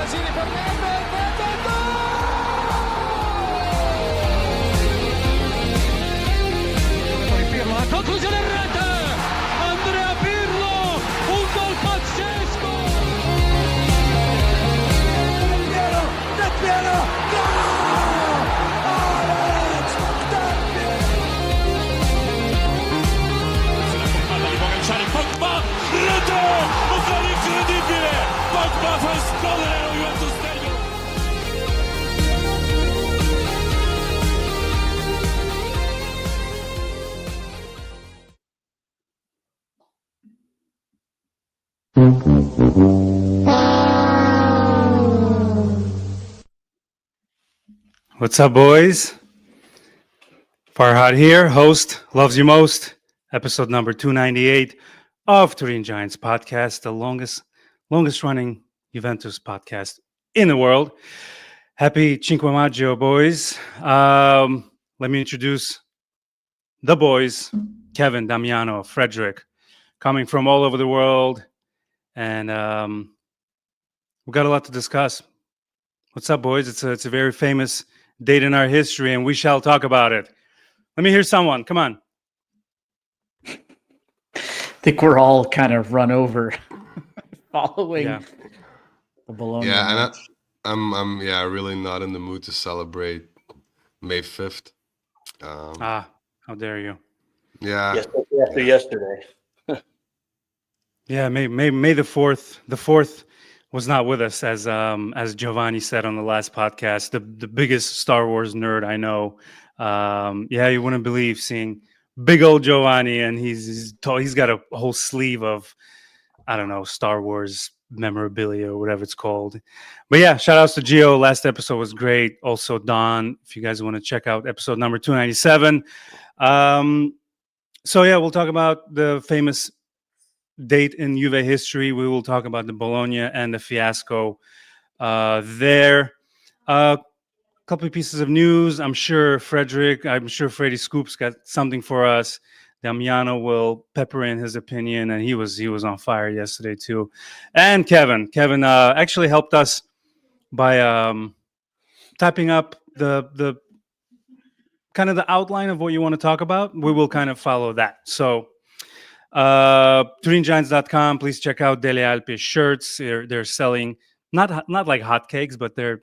Mancini per Nedved, Nedved, gol! Pirlo, la conclusione in rete! Andrea Pirlo, un gol pazzesco! Del Piero, gol! Alex Del Piero! Sulla palla di Pogacar, Pogba, rete! Un gol incredibile! Pogba fa esplodere lo Juventus Stadium! What's up, boys? Farhad here, host, loves you most. Episode number 298 of Turin Giants podcast, the longest running Juventus podcast in the world. Happy Cinque Maggio, boys. Let me introduce the boys, Kevin, Damiano, Frederick, coming from all over the world. And we've got a lot to discuss. What's up, boys? It's a very famous date in our history, and we shall talk about it. Let me hear someone. Come on. I think we're all kind of run over following the Bologna. Yeah, and I'm really not in the mood to celebrate May 5th. How dare you? Yeah. After yesterday. Yeah, May the 4th. The 4th was not with us, as Giovanni said on the last podcast. The biggest Star Wars nerd I know. You wouldn't believe seeing big old Giovanni, and he's got a whole sleeve of, I don't know, Star Wars memorabilia or whatever it's called. But yeah, shout outs to Gio. Last episode was great. Also Don, if you guys want to check out episode number 297. We'll talk about the famous date in Juve history. We will talk about the Bologna and the fiasco there. Couple of pieces of news. I'm sure Freddie Scoop's got something for us. Damiano will pepper in his opinion, and he was on fire yesterday too. And Kevin actually helped us by typing up the kind of the outline of what you want to talk about. We will kind of follow that. So TurinGiants.com, please check out Dele Alpi shirts. They're selling not like hotcakes, but they're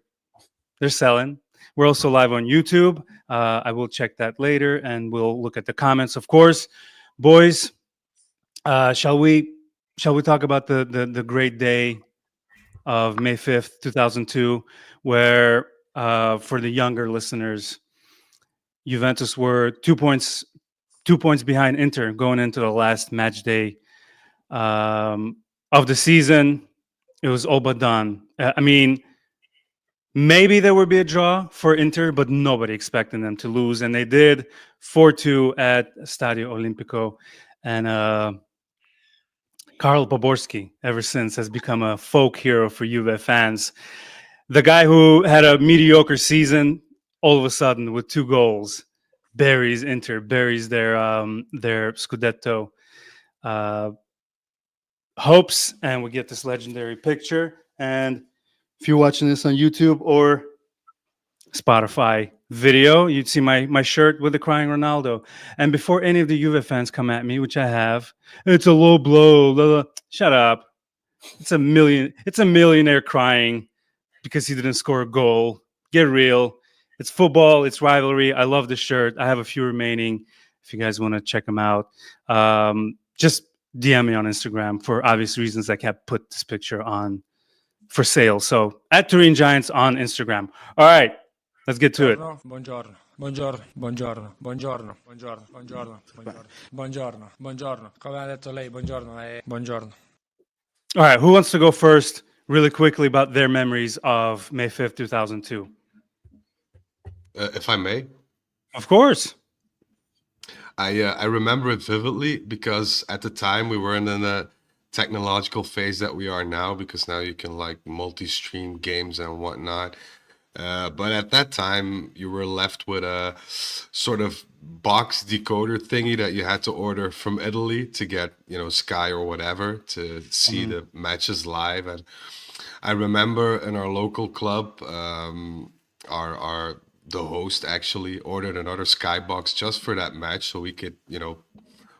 selling. We're also live on YouTube. I will check that later, and we'll look at the comments, of course. Boys, shall we talk about the great day of May 5th, 2002, where for the younger listeners, Juventus were 2 points behind Inter going into the last match day of the season. It was all but done. Maybe there would be a draw for Inter, but nobody expecting them to lose, and they did 4-2 at Stadio Olimpico. And Karl Poborski, ever since, has become a folk hero for Juve fans. The guy who had a mediocre season, all of a sudden, with 2 goals, buries Inter, buries their Scudetto hopes, and we get this legendary picture. And if you're watching this on YouTube or Spotify video, you'd see my shirt with the crying Ronaldo. And before any of the Juve fans come at me, which I have, it's a low blow. Blah, blah. Shut up. It's a millionaire crying because he didn't score a goal. Get real. It's football. It's rivalry. I love the shirt. I have a few remaining. If you guys want to check them out, just DM me on Instagram. For obvious reasons, I can't put this picture on for sale. So at Turin Giants on Instagram. All right, let's get to it. Buongiorno. Come ha detto lei, buongiorno. All right, who wants to go first really quickly about their memories of May 5th, 2002? If I may. Of course. I remember it vividly because at the time we weren't in the technological phase that we are now, because now you can like multi-stream games and whatnot. But at that time, you were left with a sort of box decoder thingy that you had to order from Italy to get, Sky or whatever to see Mhm. the matches live. And I remember in our local club, our the host actually ordered another Skybox just for that match, so we could,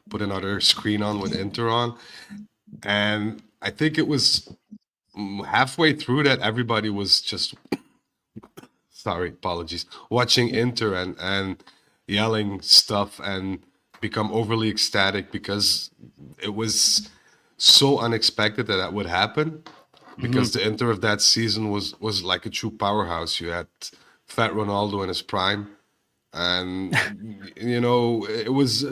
put another screen on with Inter on. And I think it was halfway through that everybody was just sorry, apologies, watching Inter and yelling stuff and become overly ecstatic because it was so unexpected that that would happen. Because Mhm. the Inter of that season was like a true powerhouse. You had Fat Ronaldo in his prime, and it was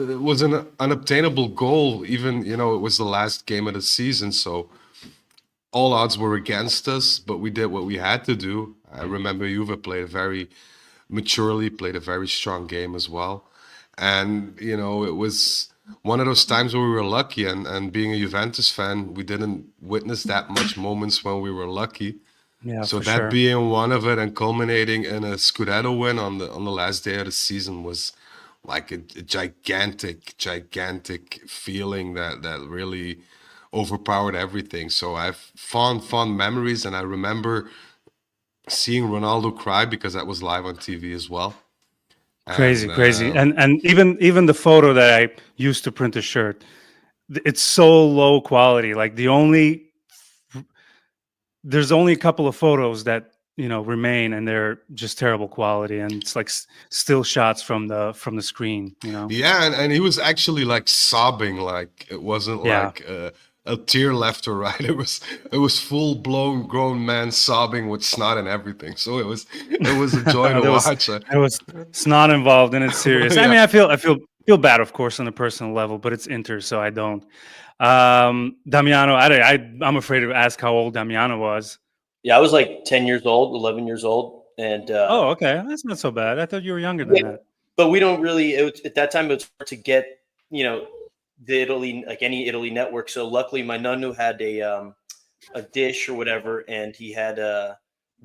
an unobtainable goal. Even it was the last game of the season, so all odds were against us, but we did what we had to do. I remember Juve played very maturely, played a very strong game as well. And, it was one of those times where we were lucky. And being a Juventus fan, we didn't witness that much moments when we were lucky. Yeah, So for that sure. being one of it and culminating in a Scudetto win on the last day of the season was like a gigantic feeling that really overpowered everything. So I've fond memories, and I remember seeing Ronaldo cry because that was live on TV as well. Crazy, And crazy. And even the photo that I used to print a shirt, it's so low quality. Like there's only a couple of photos that remain, and they're just terrible quality, and it's like still shots from the screen. yeah, and he was actually like sobbing, like it wasn't Yeah. like a tear left or right. It was full blown grown man sobbing with snot and everything. So it was a joy to there was watch. there was snot involved, and it's serious. I Yeah. mean, I feel bad, of course, on a personal level, but it's Inter, so I don't. Damiano, I'm afraid to ask how old Damiano was. Yeah, I was like 10 years old, 11 years old. And Oh, okay, that's not so bad. I thought you were younger than yeah, that. but we don't really, at that time, it was hard to get, you know, the Italy, like any Italy network. So luckily my nunu had a dish or whatever. And he had,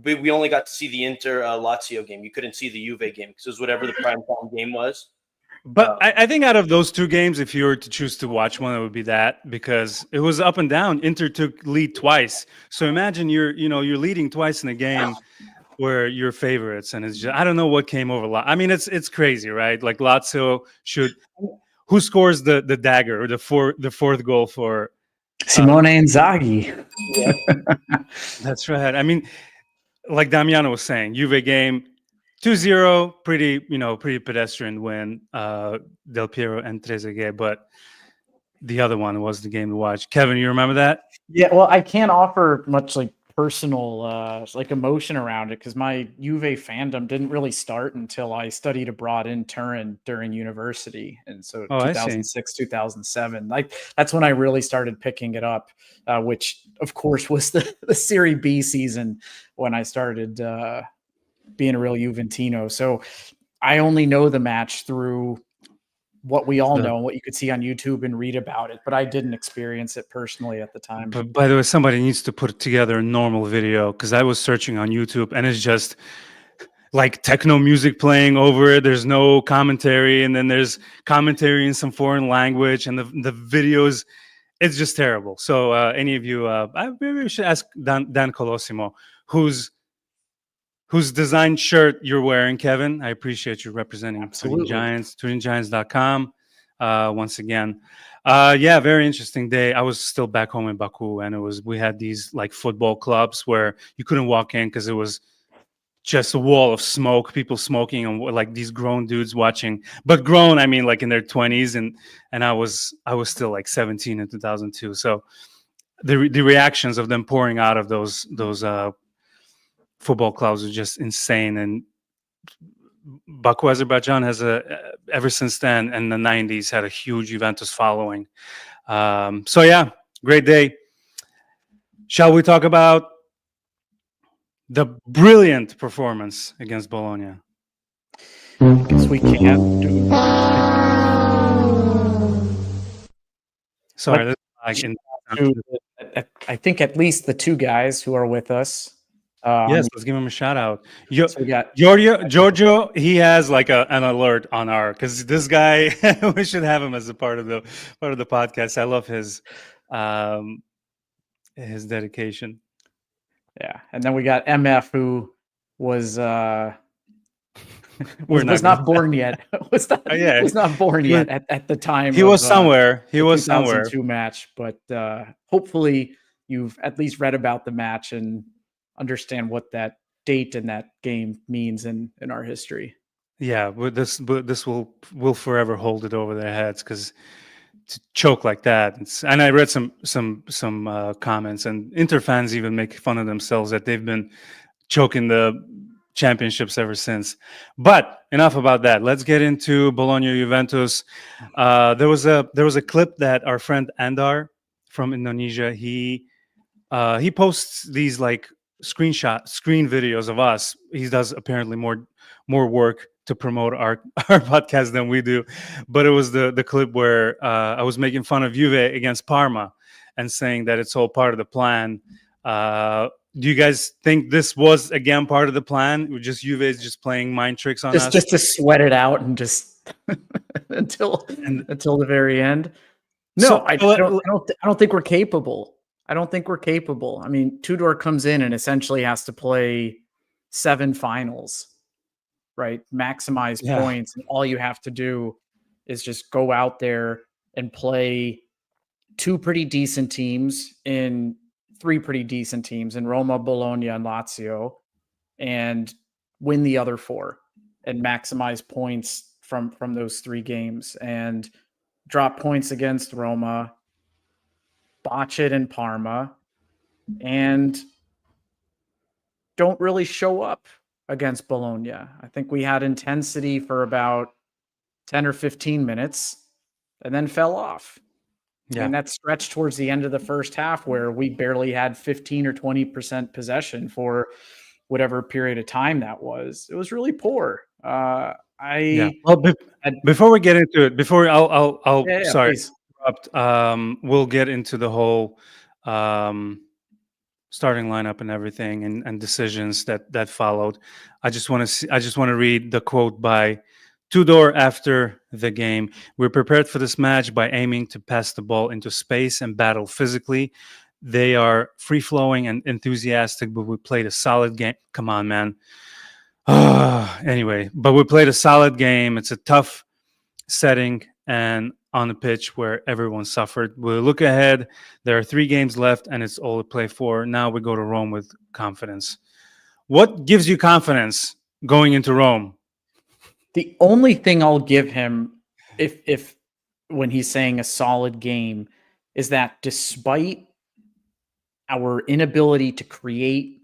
we only got to see the Inter Lazio game. You couldn't see the Juve game because it was whatever the prime time game was. But I think out of those two games, if you were to choose to watch one, it would be that, because it was up and down. Inter took lead twice. So imagine you're leading twice in a game where you're favorites, and it's just, I don't know what came over. I mean, it's crazy, right? Like Lazio should. Who scores the dagger or the fourth goal for Simone Inzaghi. That's right. I mean, like Damiano was saying, Juve game 2-0, pretty pedestrian win. Del Piero and Trezeguet, but the other one was the game to watch. Kevin, you remember that? Yeah, well, I can't offer much like personal like emotion around it because my Juve fandom didn't really start until I studied abroad in Turin during university, and so Oh, I see. 2006 2007, like that's when I really started picking it up, which of course was the Serie B season when I started being a real Juventino. So I only know the match through what we all know and what you could see on YouTube and read about it, but I didn't experience it personally at the time. But by the way, somebody needs to put together a normal video, because I was searching on YouTube and it's just like techno music playing over it. There's no commentary, and then there's commentary in some foreign language, and the videos, it's just terrible. So any of you, maybe we should ask Dan Colosimo, whose design shirt you're wearing, Kevin. I appreciate you representing Absolutely. Turin Giants, TurinGiants.com. Once again, yeah, very interesting day. I was still back home in Baku, and we had these like football clubs where you couldn't walk in because it was just a wall of smoke, people smoking, and like these grown dudes watching. But grown, I mean like in their 20s, and I was still like 17 in 2002. So the reactions of them pouring out of those football clubs was just insane. And Baku, Azerbaijan has ever since then in the 90s had a huge Juventus following. So yeah, great day. Shall we talk about the brilliant performance against Bologna? Because we can't do Sorry, this is like I think at least the two guys who are with us Yes, let's give him a shout out. Yo, So we got Giorgio, he has like an alert on our, because this guy, we should have him as a part of the podcast. I love his dedication. yeah, and then we got MF, who was We're was not not born yet. was yeah. not born He yet was- at the time. He of, was somewhere. He the was somewhere. 2002 match, but hopefully you've at least read about the match and understand what that date and that game means in our history. Yeah, but this will forever hold it over their heads, because to choke like that. And I read some comments, and Inter fans even make fun of themselves that they've been choking the championships ever since. But enough about that. Let's get into Bologna Juventus. There was a clip that our friend Andar from Indonesia, he posts these like screen videos of us. He does apparently more work to promote our podcast than we do. But it was the clip where I was making fun of Juve against Parma and saying that it's all part of the plan. Do you guys think this was again part of the plan? Just Juve is just playing mind tricks on us? Just to sweat it out and just until the very end. No, So- I don't think we're capable. I don't think we're capable. I mean, Tudor comes in and essentially has to play 7 finals, right? Maximize Yeah. points, and all you have to do is just go out there and play 2 pretty decent teams in 3 pretty decent teams in Roma, Bologna, and Lazio, and win the other 4 and maximize points from those 3 games, and drop points against Roma, botch it in Parma, and don't really show up against Bologna. I think we had intensity for about 10 or 15 minutes and then fell off. Yeah. And that stretched towards the end of the first half where we barely had 15 or 20% possession for whatever period of time that was. It was really poor. Well, before we get into it, I'll Yeah, sorry, please. interrupt. We'll get into the whole starting lineup and everything, and decisions that followed. I just want to read the quote by Tudor after the game. We're prepared for this match by aiming to pass the ball into space and battle physically. They are free-flowing and enthusiastic, but we played a solid game. Come on, man. Anyway, but we played a solid game. It's a tough setting and on the pitch where everyone suffered. We'll look ahead. There are 3 games left, and it's all to play for. Now we go to Rome with confidence. What gives you confidence going into Rome? The only thing I'll give him, if when he's saying a solid game, is that despite our inability to create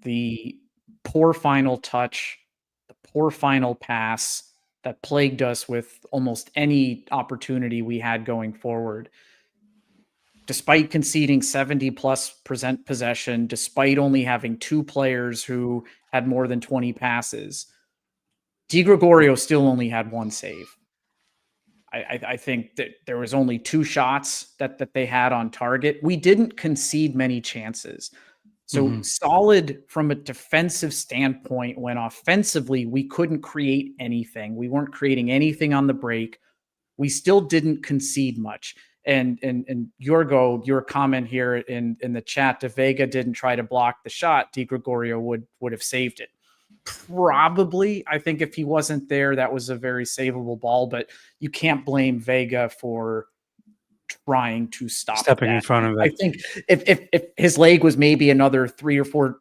the poor final touch, the poor final pass that plagued us with almost any opportunity we had going forward, despite conceding 70+% possession, despite only having 2 players who had more than 20 passes, Di Gregorio still only had 1 save. I think that there was only 2 shots that they had on target. We didn't concede many chances. So solid from a defensive standpoint, when offensively we couldn't create anything. We weren't creating anything on the break. We still didn't concede much. And Yorgo, your comment here in the chat, if Vega didn't try to block the shot, Di Gregorio would have saved it. Probably, I think if he wasn't there, that was a very savable ball, but you can't blame Vega for trying to Stepping in front of it. I think if his leg was maybe another 3 or 4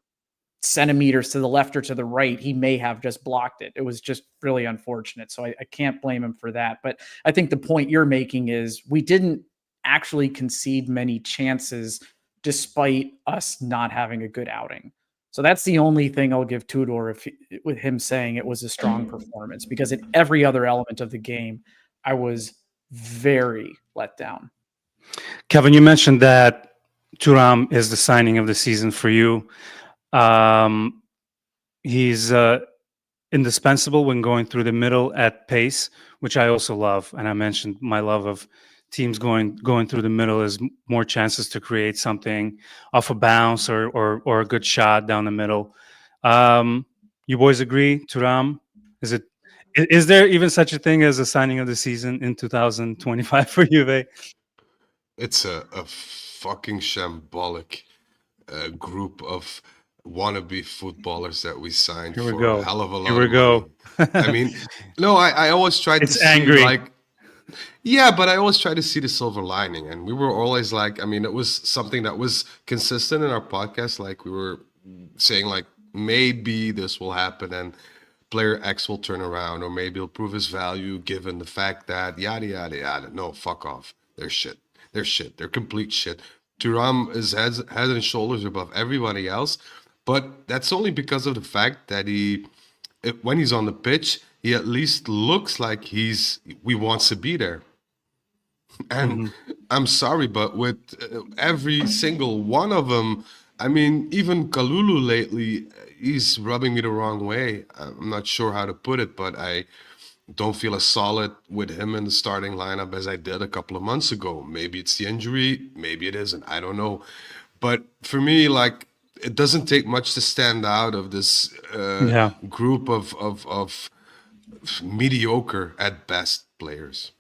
centimeters to the left or to the right, he may have just blocked it. It was just really unfortunate. So I can't blame him for that. But I think the point you're making is we didn't actually concede many chances despite us not having a good outing. So that's the only thing I'll give Tudor with him saying it was a strong performance, because in every other element of the game, I was very let down. Kevin, you mentioned that Turam is the signing of the season for you. He's indispensable when going through the middle at pace, which I also love. And I mentioned my love of teams going through the middle is more chances to create something off a bounce or a good shot down the middle. You boys agree, Turam? Is there even such a thing as a signing of the season in 2025 for Juve? It's a fucking shambolic group of wannabe footballers that we signed Here we for a go. hell of a Here lot we of money. go. I mean, no, I always tried to It's see angry. like, yeah, but I always try to see the silver lining. And we were always like, I mean, it was something that was consistent in our podcast. Like we were saying, like, maybe this will happen and player X will turn around, or maybe he'll prove his value given the fact that yada, yada, yada. No, fuck off. They're shit. They're shit. They're complete shit. Thuram is head and shoulders above everybody else. But that's only because of the fact that when he's on the pitch, he at least looks like we wants to be there. And I'm sorry, but with every single one of them, I mean, even Kalulu lately, he's rubbing me the wrong way. I'm not sure how to put it, but I don't feel as solid with him in the starting lineup as I did a couple of months ago. Maybe it's the injury, maybe it isn't. I don't know. But for me, like, it doesn't take much to stand out of this Yeah. group of mediocre at best players.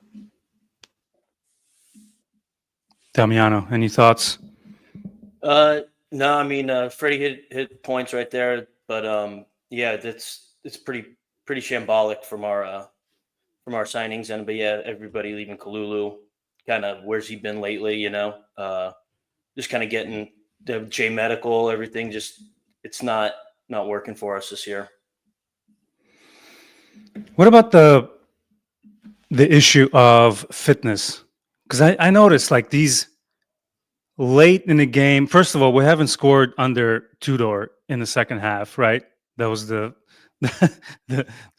Damiano, any thoughts? No, I mean Freddie hit points right there, but yeah, it's pretty shambolic from our signings, but yeah, everybody leaving Kalulu, kind of where's he been lately? Just kind of getting the J medical, everything. Just it's not working for us this year. What about the issue of fitness? Because I noticed like these late in the game. First of all, we haven't scored under Tudor in the second half, right? That was the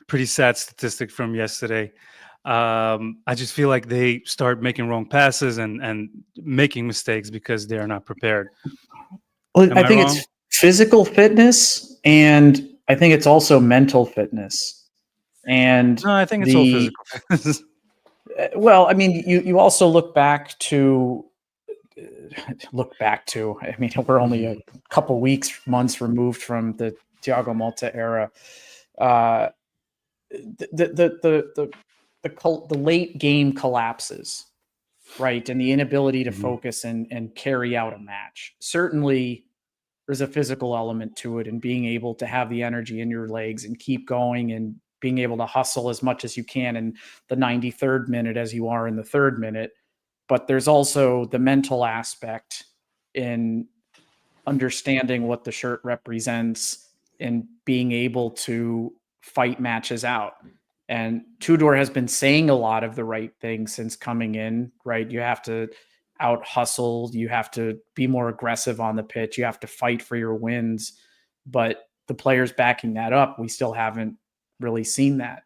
pretty sad statistic from yesterday. I just feel like they start making wrong passes and making mistakes because they are not prepared. Well, I think wrong? it's physical fitness, and I think it's also mental fitness. And No, I think it's all physical. well, I mean, you also look back to. I mean, we're only a couple months removed from the Thiago Motta era. The late game collapses, right, and the inability to focus and carry out a match. Certainly, there's a physical element to it, and being able to have the energy in your legs and keep going and being able to hustle as much as you can in the 93rd minute as you are in the 3rd minute. But there's also the mental aspect in understanding what the shirt represents and being able to fight matches out. And Tudor has been saying a lot of the right things since coming in, right? You have to out hustle, you have to be more aggressive on the pitch, you have to fight for your wins. But the players backing that up, we still haven't really seen that.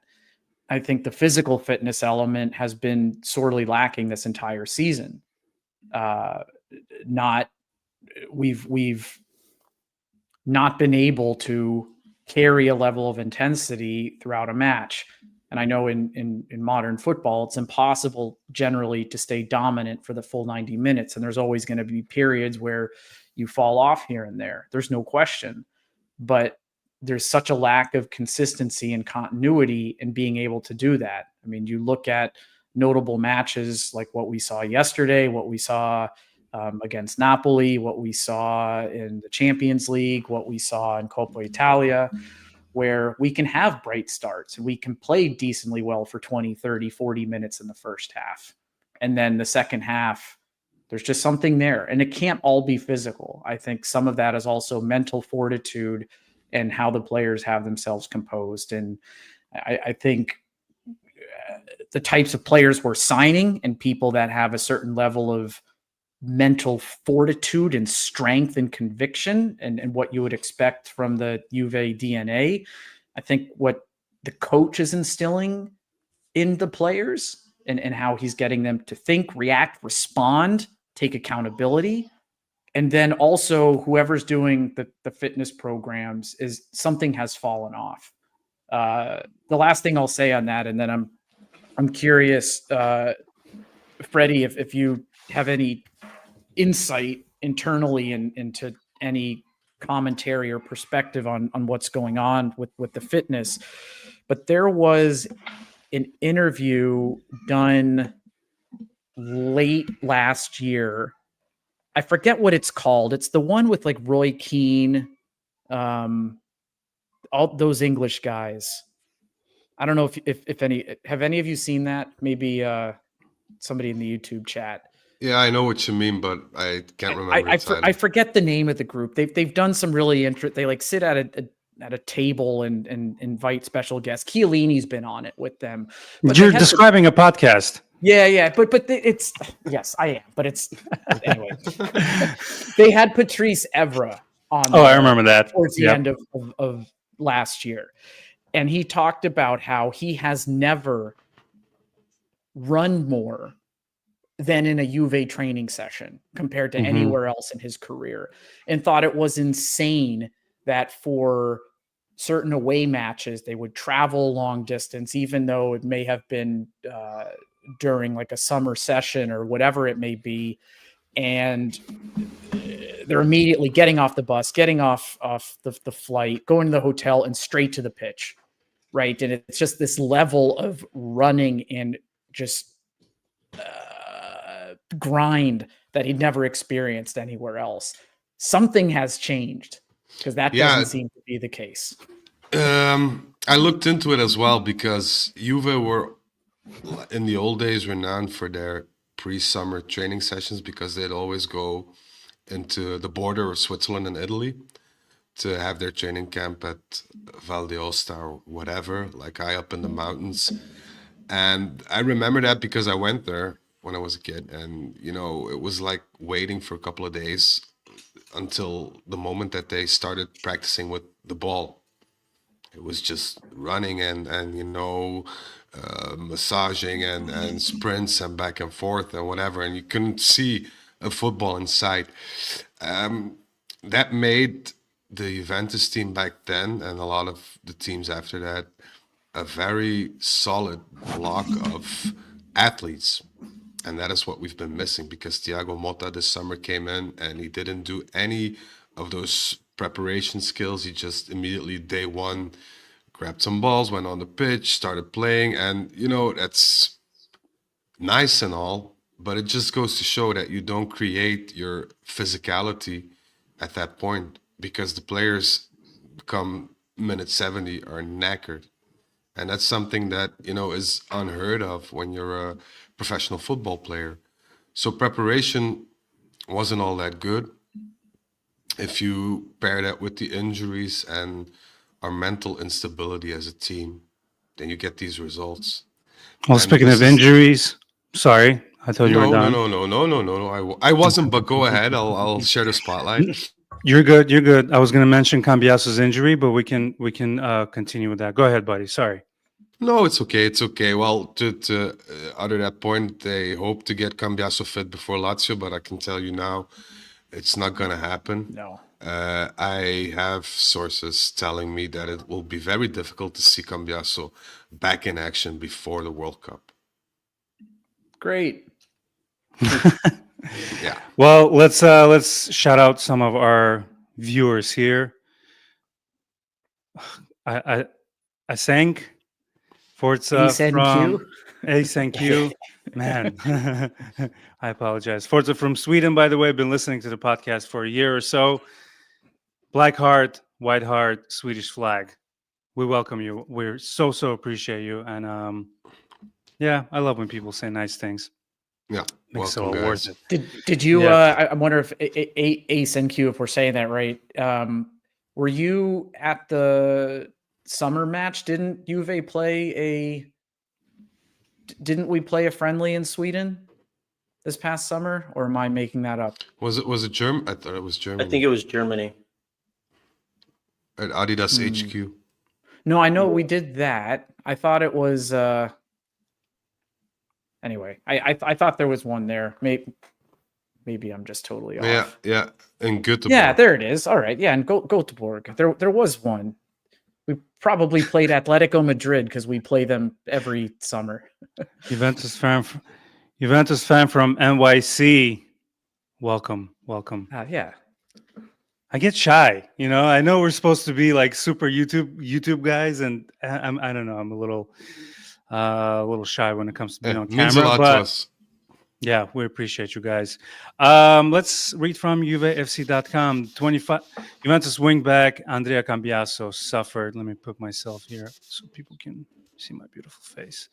I think the physical fitness element has been sorely lacking this entire season. We've not been able to carry a level of intensity throughout a match. And I know in modern football, it's impossible generally to stay dominant for the full 90 minutes. And there's always going to be periods where you fall off here and there. There's no question. But there's such a lack of consistency and continuity in being able to do that. I mean, you look at notable matches like what we saw yesterday, what we saw against Napoli, what we saw in the Champions League, what we saw in Coppa Italia, where we can have bright starts and we can play decently well for 20, 30, 40 minutes in the first half. And then the second half, there's just something there. And it can't all be physical. I think some of that is also mental fortitude and how the players have themselves composed. And I think the types of players we're signing and people that have a certain level of mental fortitude and strength and conviction and what you would expect from the Juve DNA, I think what the coach is instilling in the players and how he's getting them to think, react, respond, take accountability. And then also whoever's doing the fitness programs is something has fallen off. The last thing I'll say on that, and then I'm curious Freddie, if you have any insight internally into any commentary or perspective on what's going on with the fitness, but there was an interview done late last year. I forget what it's called. It's the one with like Roy Keane, all those English guys. I don't know if any, have any of you seen that? Maybe somebody in the YouTube chat. Yeah, I know what you mean, but I can't remember the title. I forget the name of the group. They've done some really interesting. They like sit at a table and invite special guests. Chiellini's been on it with them. But you're describing a podcast. Yeah, but it's yes, I am. But it's anyway. They had Patrice Evra on. Oh, I remember that towards the end of last year, and he talked about how he has never run more than in a Juve training session compared to anywhere else in his career, and thought it was insane that for certain away matches they would travel long distance, even though it may have been during like a summer session or whatever it may be, and they're immediately getting off the bus, getting off the flight, going to the hotel, and straight to the pitch, right? And it's just this level of running and just grind that he'd never experienced anywhere else. Something has changed, because that doesn't seem to be the case. I looked into it as well, because Juve were in the old days renowned for their pre-summer training sessions, because they'd always go into the border of Switzerland and Italy to have their training camp at Val d'Aosta or whatever, like high up in the mountains. And I remember that because I went there when I was a kid, and it was like waiting for a couple of days until the moment that they started practicing with the ball. It was just running and massaging and sprints and back and forth and whatever, and you couldn't see a football in sight. That made the Juventus team back then, and a lot of the teams after that, a very solid block of athletes. And that is what we've been missing, because Thiago Motta this summer came in and he didn't do any of those preparation skills. He just immediately, day one, grabbed some balls, went on the pitch, started playing. And, that's nice and all, but it just goes to show that you don't create your physicality at that point, because the players come minute 70 are knackered. And that's something that, is unheard of when you're a professional football player. So preparation wasn't all that good. If you pair that with the injuries and our mental instability as a team, then you get these results. Well, speaking of injuries, sorry, I thought you were done. No. I wasn't, but go ahead. I'll share the spotlight. You're good. I was going to mention Cambiaso's injury, but we can continue with that. Go ahead, buddy. Sorry. No, it's okay. Well, to utter that point, they hope to get Cambiaso fit before Lazio, but I can tell you now, it's not going to happen. No. I have sources telling me that it will be very difficult to see Cambiaso back in action before the World Cup. Great. Yeah. Well, let's shout out some of our viewers here. I sang Forza from Q. Man, I apologize. Forza from Sweden, by the way, been listening to the podcast for a year or so. Black heart, white heart, Swedish flag. We welcome you. We're so appreciate you. And yeah, I love when people say nice things. Yeah, makes it all worth it. Did you? Yeah. I wonder if Ace and Q, if we're saying that right, were you at the summer match? Didn't Juve play Didn't we play a friendly in Sweden this past summer, or am I making that up? Was it German? I thought it was Germany. I think it was Germany. At Adidas HQ. No, I know we did that. I thought it was. Anyway, I thought there was one there. Maybe I'm just totally off. Yeah, in Göteborg. Yeah, there it is. All right, yeah, in Göteborg. There was one. We probably played Atletico Madrid because we play them every summer. Juventus Juventus fan from NYC. Welcome. Yeah. I get shy, I know we're supposed to be like super YouTube guys, and I don't know. I'm a little shy when it comes to being on Means a camera, lot to but us. yeah, we appreciate you guys. Let's read from juvefc.com. 25 Juventus wingback Andrea Cambiaso suffered. Let me put myself here so people can see my beautiful face.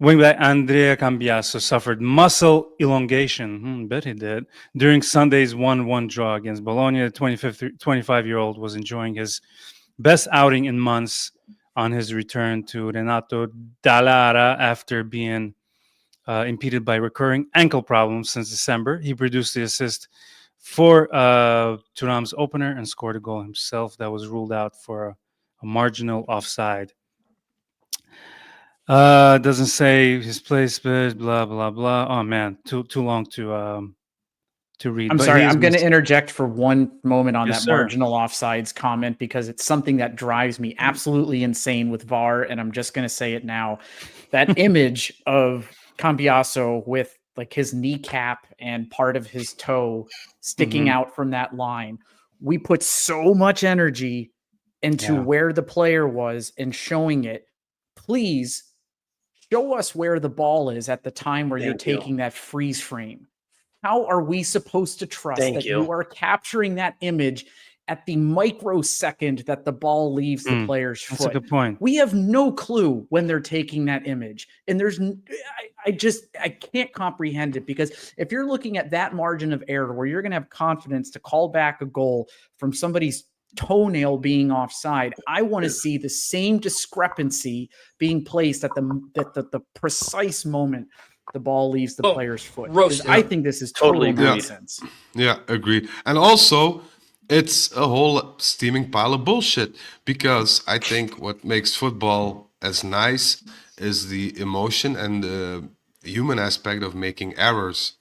Wingback Andrea Cambiaso suffered muscle elongation. Bet he did. During Sunday's 1-1 draw against Bologna, the 25-year-old was enjoying his best outing in months on his return to Renato Dallara after being impeded by recurring ankle problems since December. He produced the assist for Turam's opener and scored a goal himself that was ruled out for a marginal offside. Doesn't say his place, but blah blah blah. Oh man, too long to read. I'm But sorry. he's I'm going to interject for one moment on Yes, that sir. marginal offsides comment because it's something that drives me absolutely insane with VAR, and I'm just going to say it now. That image of Cambiaso with like his kneecap and part of his toe sticking Mhm. out from that line. We put so much energy into Yeah. where the player was and showing it. Please show us where the ball is at the time where you're Thank you. taking that freeze frame. How are we supposed to trust Thank that you. you are capturing that image at the microsecond that the ball leaves the player's That's a foot? good point. We have no clue when they're taking that image. And I can't comprehend it, because if you're looking at that margin of error where you're going to have confidence to call back a goal from somebody's toenail being offside, I want to see the same discrepancy being placed at the precise moment the ball leaves the player's foot. roast. I think this is Totally total agreed. nonsense. Yeah, agreed. And also, it's a whole steaming pile of bullshit, because I think what makes football as nice is the emotion and the human aspect of making errors.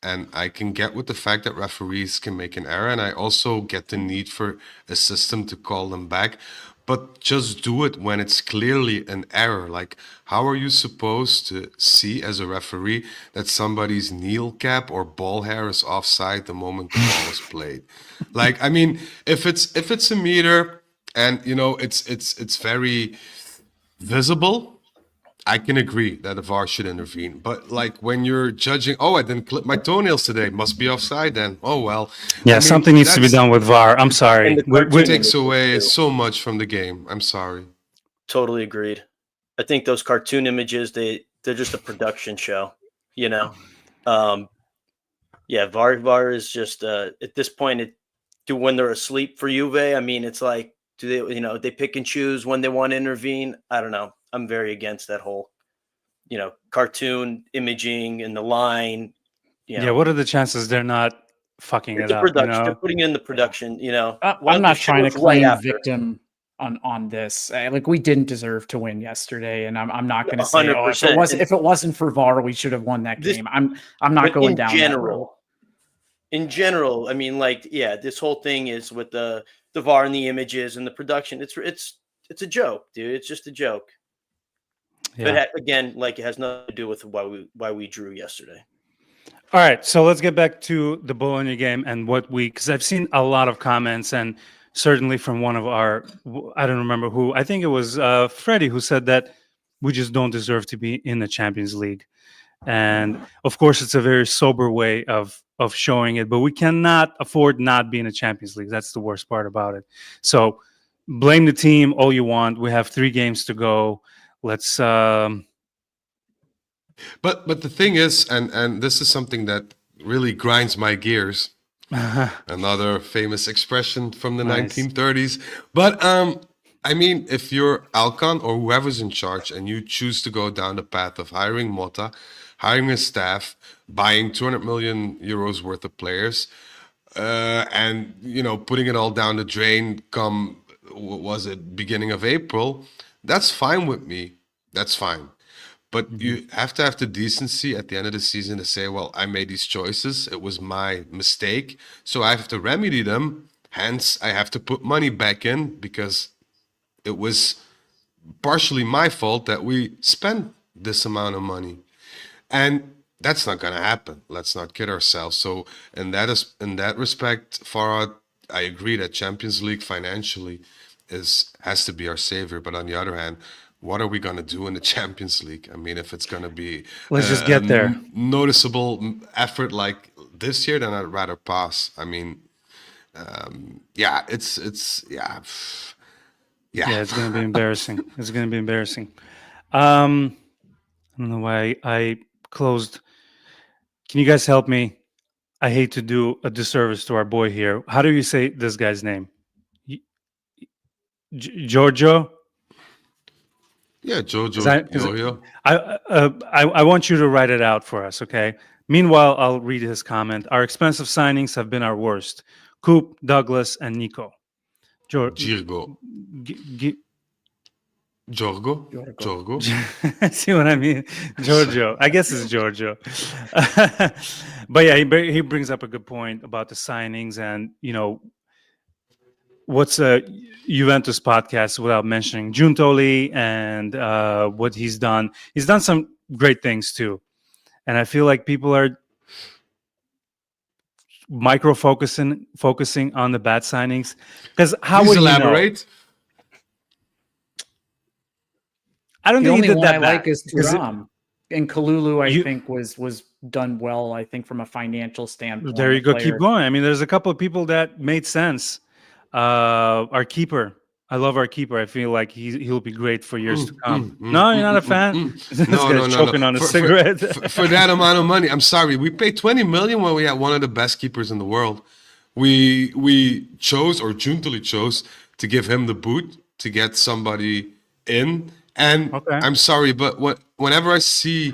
And I can get with the fact that referees can make an error, and I also get the need for a system to call them back. But just do it when it's clearly an error. Like, how are you supposed to see as a referee that somebody's knee cap or ball hair is offside the moment the ball is played? Like, I mean, if it's a meter and it's very visible, I can agree that the VAR should intervene. But like when you're judging, oh, I didn't clip my toenails today, must be offside then. Oh well. Yeah, I mean, something needs to be that's- done with VAR. I'm sorry. And the We- cartoon Takes images, away too. so much from the game. I'm sorry. Totally agreed. I think those cartoon images, they're just a production show, you know. Yeah, VAR is just at this point when they're asleep for Juve. I mean, it's like, do they they pick and choose when they want to intervene? I don't know. I'm very against that whole cartoon imaging and the line. Yeah, what are the chances they're not fucking It's it a up? production. They're putting in the production. I'm not trying to show's right claim after. victim on this. Like, we didn't deserve to win yesterday, and I'm not going to say, oh, 100%. if it wasn't for VAR, we should have won that This- game. I'm not But going down that road. in general, I mean, like, yeah, this whole thing is with the VAR and the images and the production. It's a joke, dude. It's just a joke. Yeah. But again, like, it has nothing to do with why we drew yesterday. All right, so let's get back to the Bologna game and because I've seen a lot of comments, and certainly from one of I don't remember who, I think it was Freddie, who said that we just don't deserve to be in the Champions League. And of course, it's a very sober way of showing it, but we cannot afford not being in the Champions League. That's the worst part about it. So blame the team all you want. We have 3 games to go. Let's But the thing is, and this is something that really grinds my gears. Another famous expression from the Nice. 1930s. But I mean, if you're Alcon or whoever's in charge and you choose to go down the path of hiring Motta, hiring a staff, buying 200 million euros worth of players, and putting it all down the drain come was it beginning of April, that's fine with me. That's fine. But you have to have the decency at the end of the season to say, well, I made these choices. It was my mistake. So I have to remedy them. Hence, I have to put money back in because it was partially my fault that we spent this amount of money. And that's not going to happen. Let's not kid ourselves. So in that respect, Farhad, I agree that Champions League financially has to be our savior. But on the other hand, what are we going to do in the Champions League? I mean, if it's going to be Let's just get there. noticeable effort like this year, then I'd rather pass. I mean, yeah, yeah. Yeah, it's going to be embarrassing. It's going to be embarrassing. I don't know why I closed. Can you guys help me? I hate to do a disservice to our boy here. How do you say this guy's name? Giorgio? Yeah, Is that- is it- Yo-Yo. I want you to write it out for us, okay? Meanwhile, I'll read his comment. Our expensive signings have been our worst. Coop, Douglas, and Nico. Girgo. Giorgo? Giorgo. Giorgo? See what I mean? Giorgio. I guess it's Giorgio. But yeah, he brings up a good point about the signings and, what's a Juventus podcast without mentioning Giuntoli and what he's done. He's done some great things too. And I feel like people are focusing on the bad signings. Because how Please would you know? elaborate. I don't The think he only did one that I bad. like is Is it- Thuram. And Kalulu, I You- think, was done well, I think, from a financial standpoint. There you go. Player. Keep going. I mean, there's a couple of people that made sense. Our keeper. I love our keeper. I feel like he'll be great for years to come. No, you're not a fan? This guy's choking on a cigarette. For that amount of money, I'm sorry. We paid 20 million when we had one of the best keepers in the world. We chose, or Giuntoli chose, to give him the boot to get somebody in. And Okay. I'm sorry, but whenever I see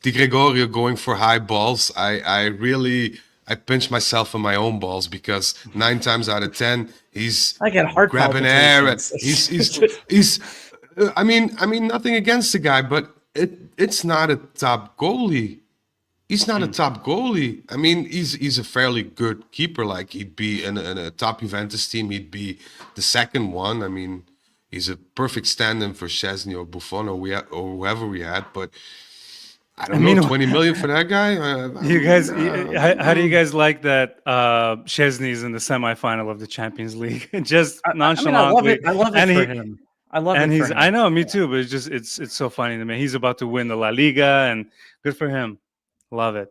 Di Gregorio going for high balls, I pinch myself in my own balls, because 9 times out of 10 he's I get heart grabbing air. palpitations. He's I mean nothing against the guy, but it's not a top goalie. He's not a top goalie. I mean, he's a fairly good keeper. Like, he'd be in a top Juventus team, he'd be the second one. I mean, he's a perfect stand-in for Szczesny or Buffon or whoever we had. But I don't know, 20 million for that guy. You guys, how do you guys like that Szczesny's in the semifinal of the Champions League? Just nonchalantly. I love it for him. I love and it he's for him. I know, me too, but it's so funny to me. He's about to win the La Liga, and good for him. Love it.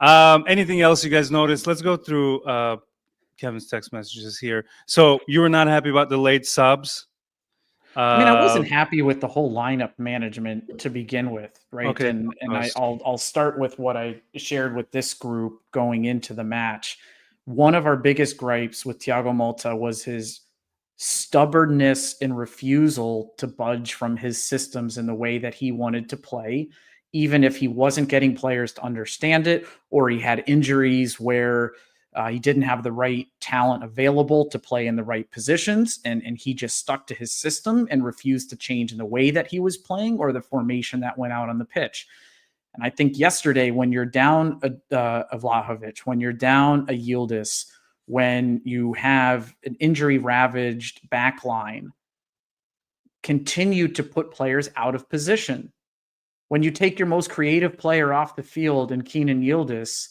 Anything else you guys noticed? Let's go through Kevin's text messages here. So you were not happy about the late subs? I mean, I wasn't happy with the whole lineup management to begin with, right? Okay. And I'll start with what I shared with this group going into the match. One of our biggest gripes with Thiago Motta was his stubbornness and refusal to budge from his systems in the way that he wanted to play, even if he wasn't getting players to understand it, or he had injuries where he didn't have the right talent available to play in the right positions, and he just stuck to his system and refused to change in the way that he was playing or the formation that went out on the pitch. And I think yesterday, when you're down a Vlahovic, when you're down a Yildiz, when you have an injury-ravaged back line, continue to put players out of position. When you take your most creative player off the field in Kenan Yildiz,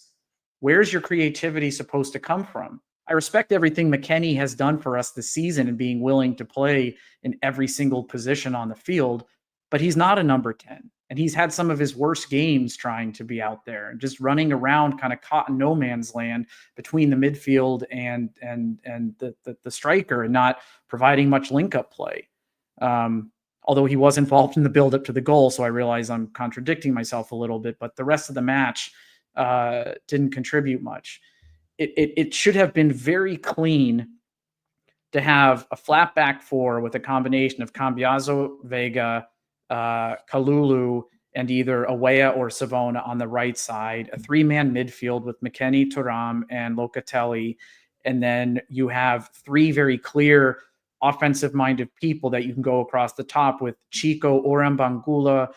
where's your creativity supposed to come from? I respect everything McKennie has done for us this season and being willing to play in every single position on the field, but he's not a number 10. And he's had some of his worst games trying to be out there and just running around kind of caught in no man's land between the midfield and the striker, and not providing much link-up play. Although he was involved in the build-up to the goal, so I realize I'm contradicting myself a little bit, but the rest of the match didn't contribute much. It should have been very clean to have a flat back four with a combination of Cambiaso, Vega, Kalulu, and either Awea or Savona on the right side, a 3-man midfield with McKennie, Thuram, and Locatelli, and then you have 3 very clear offensive-minded people that you can go across the top with: Chico, Orhan Bangula,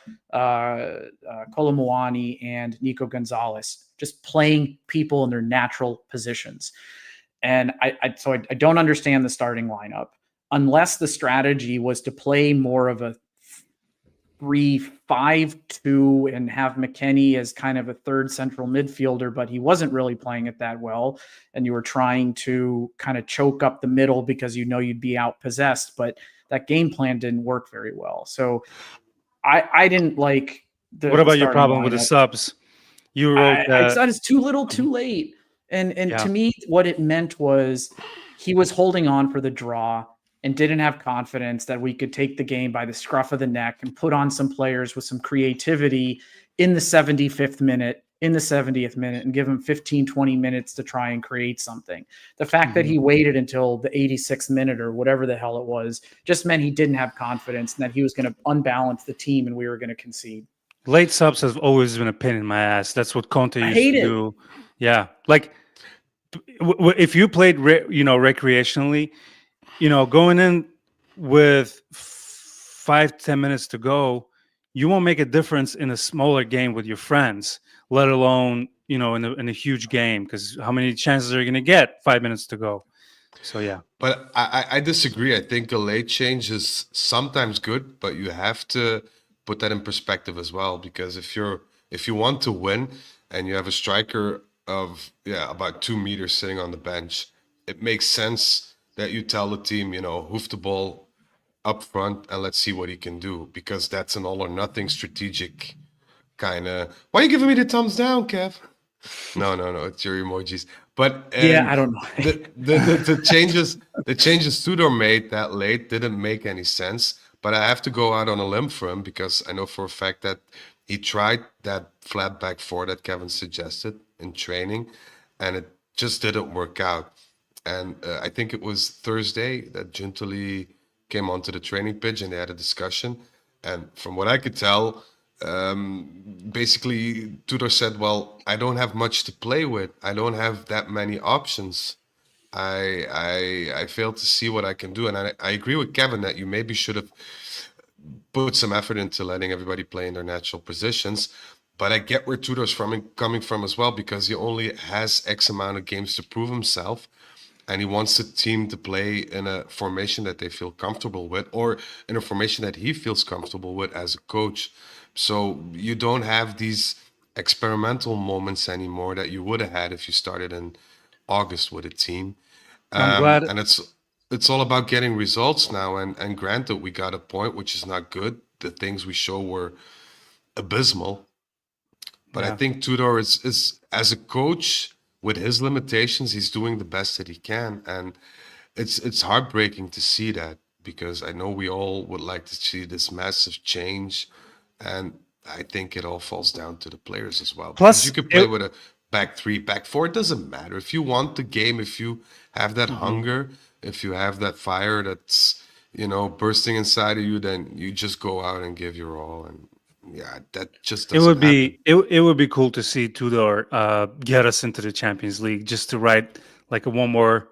Kolomuani, and Nico Gonzalez, just playing people in their natural positions. And I don't understand the starting lineup unless the strategy was to play more of a 3-5-2 and have McKennie as kind of a third central midfielder, but he wasn't really playing it that well. And you were trying to kind of choke up the middle because you'd be outpossessed, but that game plan didn't work very well. So I didn't like What about your starting problem with the lineup. subs? You wrote I thought it's too little, too late. And to me, what it meant was he was holding on for the draw and didn't have confidence that we could take the game by the scruff of the neck and put on some players with some creativity in the 75th minute, in the 70th minute, and give him 15, 20 minutes to try and create something. The fact that he waited until the 86th minute or whatever the hell it was just meant he didn't have confidence and that he was going to unbalance the team and we were going to concede. late subs have always been a pain in my ass. That's what Conte used hate to it. do. Yeah, like if you played, recreationally, going in with 5-10 minutes to go, you won't make a difference in a smaller game with your friends, let alone in a huge game. Because how many chances are you going to get 5 minutes to go? So yeah. But I disagree. I think a late change is sometimes good, but you have to put that in perspective as well. Because if you want to win and you have a striker of about 2 meters sitting on the bench, it makes sense that you tell the team, hoof the ball up front and let's see what he can do, because that's an all or nothing strategic kind of. Why are you giving me the thumbs down, Kev? No, it's your emojis. But I don't know. the changes Tudor made that late didn't make any sense. But I have to go out on a limb for him, because I know for a fact that he tried that flat back four that Kevin suggested in training, and it just didn't work out. And I think it was Thursday that Gintoli came onto the training pitch and they had a discussion. And from what I could tell, basically Tudor said, well, I don't have much to play with. I don't have that many options. I fail to see what I can do. And I agree with Kevin that you maybe should have put some effort into letting everybody play in their natural positions. But I get where Tudor's coming from as well, because he only has X amount of games to prove himself. And he wants the team to play in a formation that they feel comfortable with, or in a formation that he feels comfortable with as a coach. So you don't have these experimental moments anymore that you would have had if you started in August with a team. I'm glad. And it's all about getting results now. And granted, we got a point, which is not good. The things we show were abysmal. But I think Tudor is as a coach, with his limitations, he's doing the best that he can. And it's heartbreaking to see that, because I know we all would like to see this massive change. And I think it all falls down to the players as well. Plus, because you could play with a back three, back four. It doesn't matter. If you want the game, if you have that hunger, if you have that fire that's, bursting inside of you, then you just go out and give your all. And yeah, that just doesn't happen. It would be cool to see Tudor get us into the Champions League, just to write like one more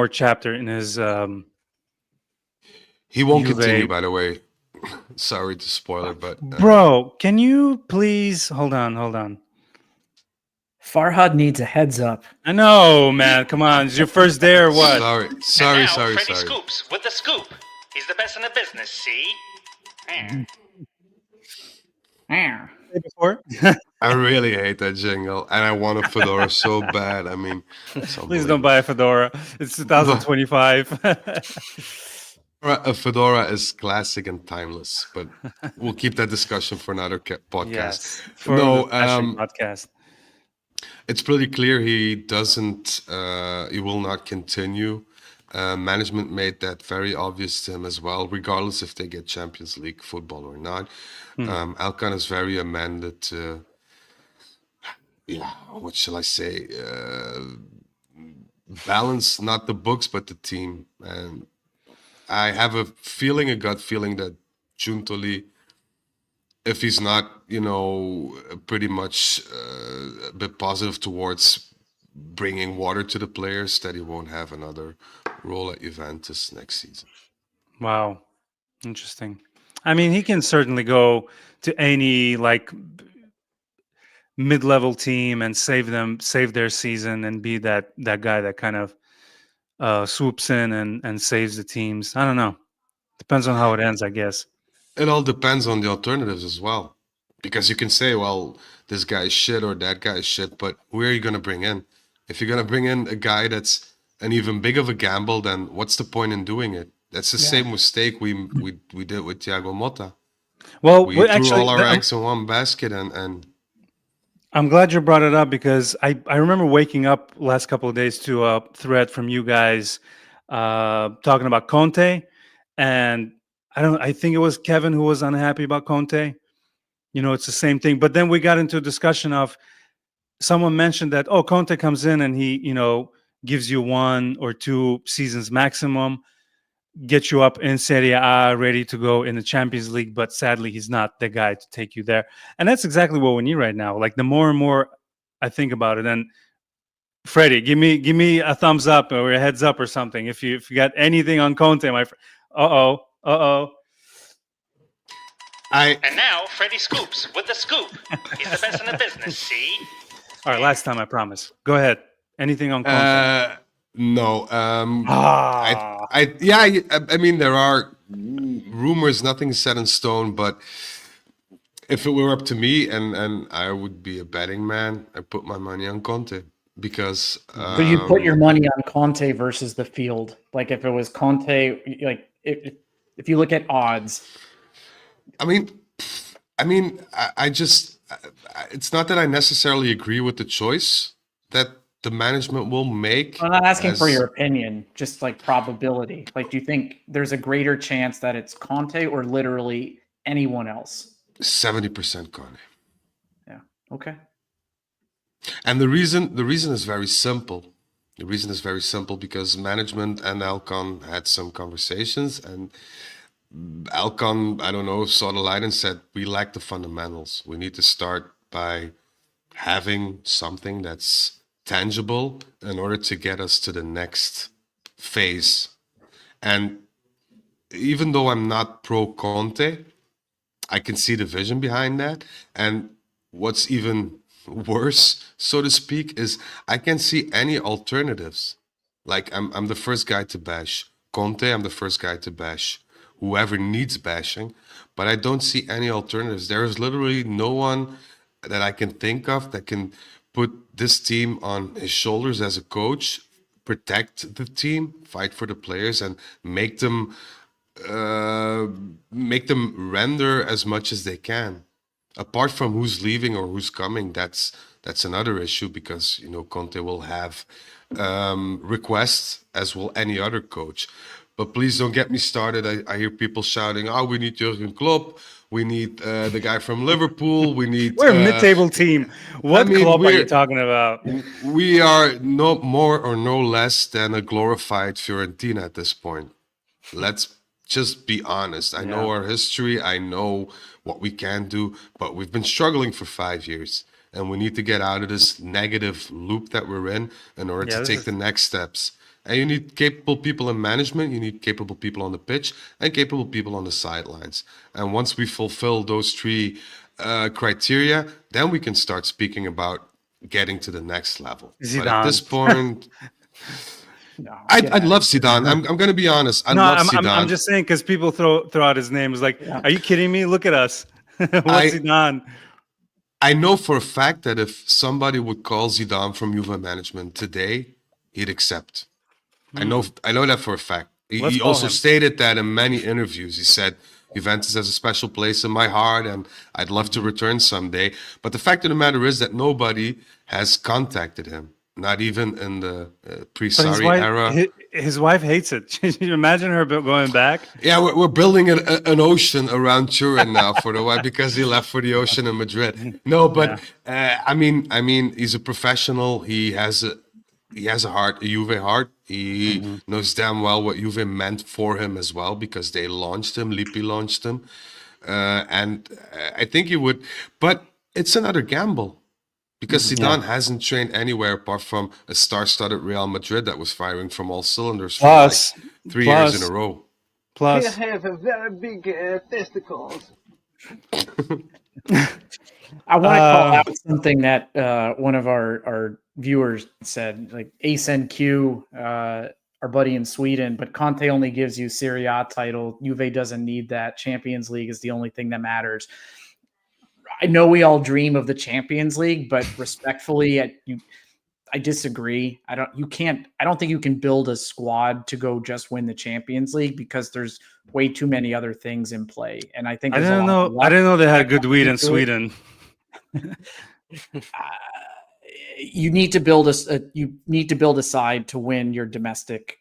chapter in his. He won't Juve. continue, by the way. Sorry to spoil it, but Bro, can you please hold on? Farhad needs a heads up. I know, man. Come on, it's your first day or what? Sorry. Freddie Scoops with the scoop. He's the best in the business, see? Before? I really hate that jingle, and I want a fedora so bad. I mean, Please don't buy a fedora. It's 2025. A fedora is classic and timeless, but we'll keep that discussion for another podcast. Yes, for the podcast. It's pretty clear he will not continue. Management made that very obvious to him as well, regardless if they get Champions League football or not. Alkan is very amended to, what shall I say? Balance not the books, but the team. And I have a gut feeling that Giuntoli, if he's not, pretty much a bit positive towards bringing water to the players, that he won't have another role at Juventus next season. Wow. Interesting. I mean, he can certainly go to any mid-level team and save their season, and be that guy that kind of swoops in and saves the teams. I don't know. Depends on how it ends, I guess. It all depends on the alternatives as well. Because you can say, well, this guy is shit or that guy is shit, but who are you going to bring in? If you're going to bring in a guy that's an even big of a gamble, then what's the point in doing it? That's the same mistake we did with Thiago Motta. Well, We threw actually, all our eggs in one basket, and I'm glad you brought it up because I remember waking up last couple of days to a thread from you guys talking about Conte, and I think it was Kevin who was unhappy about Conte. You know, it's the same thing. But then we got into a discussion of someone mentioned that, oh, Conte comes in and he, gives you 1 or 2 seasons maximum, get you up in Serie A, ready to go in the Champions League. But sadly, he's not the guy to take you there. And that's exactly what we need right now. Like the more and more I think about it, and Freddie, give me a thumbs up or a heads up or something if you got anything on Conte, my friend. And now, Freddy Scoops with the scoop. He's the best in the business, see? All right, last time I promise. Go ahead. Anything on Conte? no. Ah. I mean, there are rumors. Nothing's set in stone. But if it were up to me, and I would be a betting man, I put my money on Conte because. So you put your money on Conte versus the field. Like if it was Conte, like if you look at odds. I mean, I just, it's not that I necessarily agree with the choice that the management will make. I'm not asking for your opinion, just like probability. Like, do you think there's a greater chance that it's Conte or literally anyone else? 70% Conte. Yeah. Okay. And the reason is very simple. The reason is very simple because management and Alcon had some conversations, and Alcon, I don't know, saw the light and said, we lack the fundamentals. We need to start by having something that's tangible in order to get us to the next phase. And even though I'm not pro Conte, I can see the vision behind that. And what's even worse, so to speak, is I can see any alternatives. Like I'm the first guy to bash Conte. I'm the first guy to bash whoever needs bashing, but I don't see any alternatives. There is literally no one that I can think of that can put this team on his shoulders as a coach, protect the team, fight for the players, and make them render as much as they can. Apart from who's leaving or who's coming, that's another issue because Conte will have requests as will any other coach. But please don't get me started. I hear people shouting, "Oh, we need Jurgen Klopp. We need the guy from Liverpool. We need." We're a mid-table team. What Klopp are you talking about? We are no more or no less than a glorified Fiorentina at this point. Let's just be honest. I know our history. I know what we can do, but we've been struggling for 5 years, and we need to get out of this negative loop that we're in order to take the next steps. And you need capable people in management, you need capable people on the pitch, and capable people on the sidelines. And once we fulfill those 3 criteria, then we can start speaking about getting to the next level. Zidane. But at this point, I'd love Zidane. I'm going to be honest. I love Zidane. I'm just saying because people throw out his name. It's like, are you kidding me? Look at us. What's Zidane? I know for a fact that if somebody would call Zidane from Juve management today, he'd accept. I know that for a fact. He also stated that in many interviews. He said, Juventus has a special place in my heart and I'd love to return someday. But the fact of the matter is that nobody has contacted him, not even in the pre-Sarri era. His wife hates it. Can you imagine her going back? Yeah, we're building an ocean around Turin now for the wife because he left for the ocean in Madrid. No, but I mean, he's a professional. He has a heart, a Juve heart. He knows damn well what Juve meant for him as well because they launched him, Lippi launched him. And I think he would, but it's another gamble because Zidane hasn't trained anywhere apart from a star-studded Real Madrid that was firing from all cylinders for like 3 years in a row. Plus, I have a very big testicles. I want to call out something that one of our viewers said, like Ace NQ, our our buddy in Sweden, but Conte only gives you Serie A title. Juve doesn't need that. Champions League is the only thing that matters. I know we all dream of the Champions League, but respectfully, I disagree. I don't think you can build a squad to go just win the Champions League because there's way too many other things in play. And I think I didn't know they had good weed in into it. Sweden. You need to build a side to win your domestic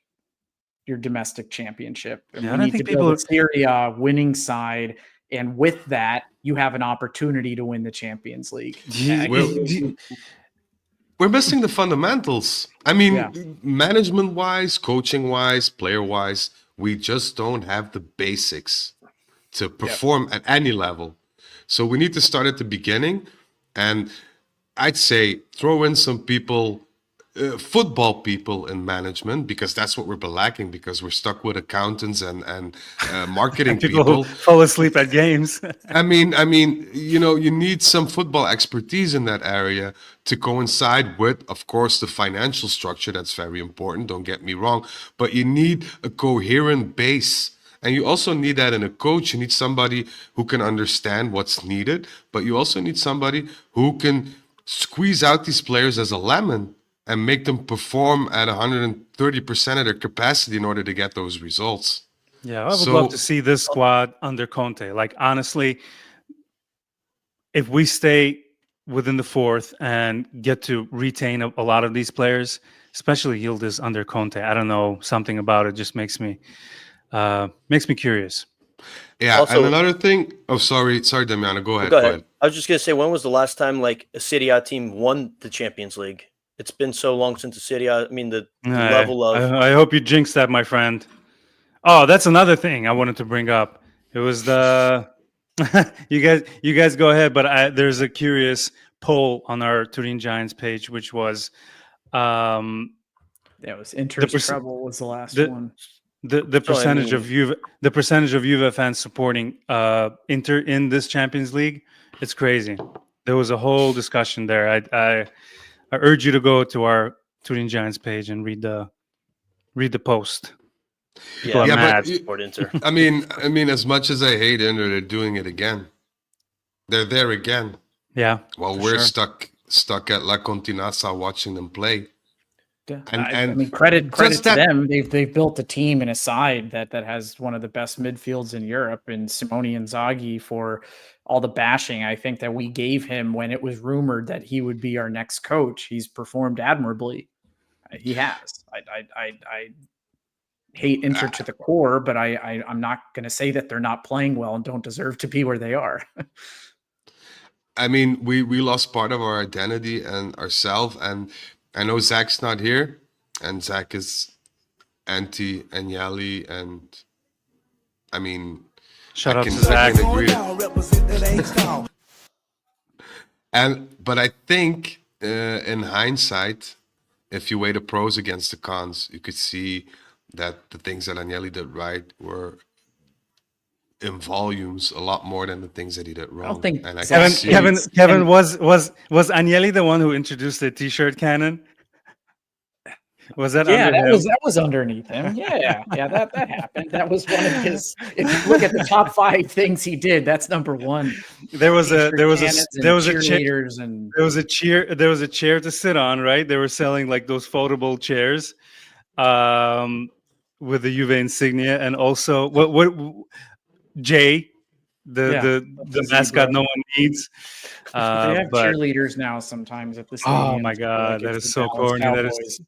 championship. And Yeah, I we don't need to think build people- a Serie A winning side, and with that, you have an opportunity to win the Champions League. We're missing the fundamentals. I mean, Yeah. management-wise, coaching-wise, player-wise, we just don't have the basics to perform at any level. So we need to start at the beginning, and I'd say throw in some people, football people in management, because that's what we're lacking, because we're stuck with accountants and marketing People people. fall asleep at games. I mean, you need some football expertise in that area to coincide with, of course, the financial structure. That's very important. Don't get me wrong, but you need a coherent base. And you also need that in a coach. You need somebody who can understand what's needed, but you also need somebody who can squeeze out these players as a lemon and make them perform at 130% of their capacity in order to get those results. Yeah, I would love to see this squad under Conte. Like, honestly, if we stay within the fourth and get to retain a lot of these players, especially Yildiz under Conte, I don't know, something about it just makes me curious. Yeah, Also- and another thing. Oh, sorry, Damiano. Go ahead. Go ahead. I was just gonna say, when was the last time like a Serie A team won the Champions League? It's been so long since the Serie A. I mean, the level of I hope you jinx that, my friend. Oh, that's another thing I wanted to bring up. It was the you guys go ahead, but there's a curious poll on our Turin Giants page, which was That was Inter's treble was the last one. the percentage of Juve fans supporting Inter in this Champions League. It's crazy. There was a whole discussion there. I urge you to go to our Turin Giants page and read the post. People are mad. but support Inter. I mean, as much as I hate Inter, they're doing it again. They're there again. Yeah. While we're stuck at La Continassa watching them play. Yeah. And- I and mean, credit just to that- them. They've built a team and a side that has one of the best midfields in Europe, and Simone Inzaghi, for all the bashing I think that we gave him when it was rumored that he would be our next coach. He's performed admirably. He has. I hate Inter to the core, but I'm not going to say that they're not playing well and don't deserve to be where they are. I mean, we lost part of our identity and ourselves, and I know Zach's not here, and Zach is anti-Agnelli, and I mean, Shout I out can to Zach. agree. But I think in hindsight, if you weigh the pros against the cons, you could see that the things that Agnelli did right were in volumes a lot more than the things that he did wrong. don't think and I Zach- can see Kevin, was Agnelli the one who introduced the T-shirt cannon? Was that Yeah, under him? that was underneath him. Yeah, that happened. That was one of his. If you look at the top 5 things he did, that's number one. There was a cheerleaders and there was a chair to sit on, right? They were selling like those foldable chairs with the Juve insignia, and also what Jay, the mascot no one needs. they have but cheerleaders now sometimes at the stadium. oh my god, that is so corny. That is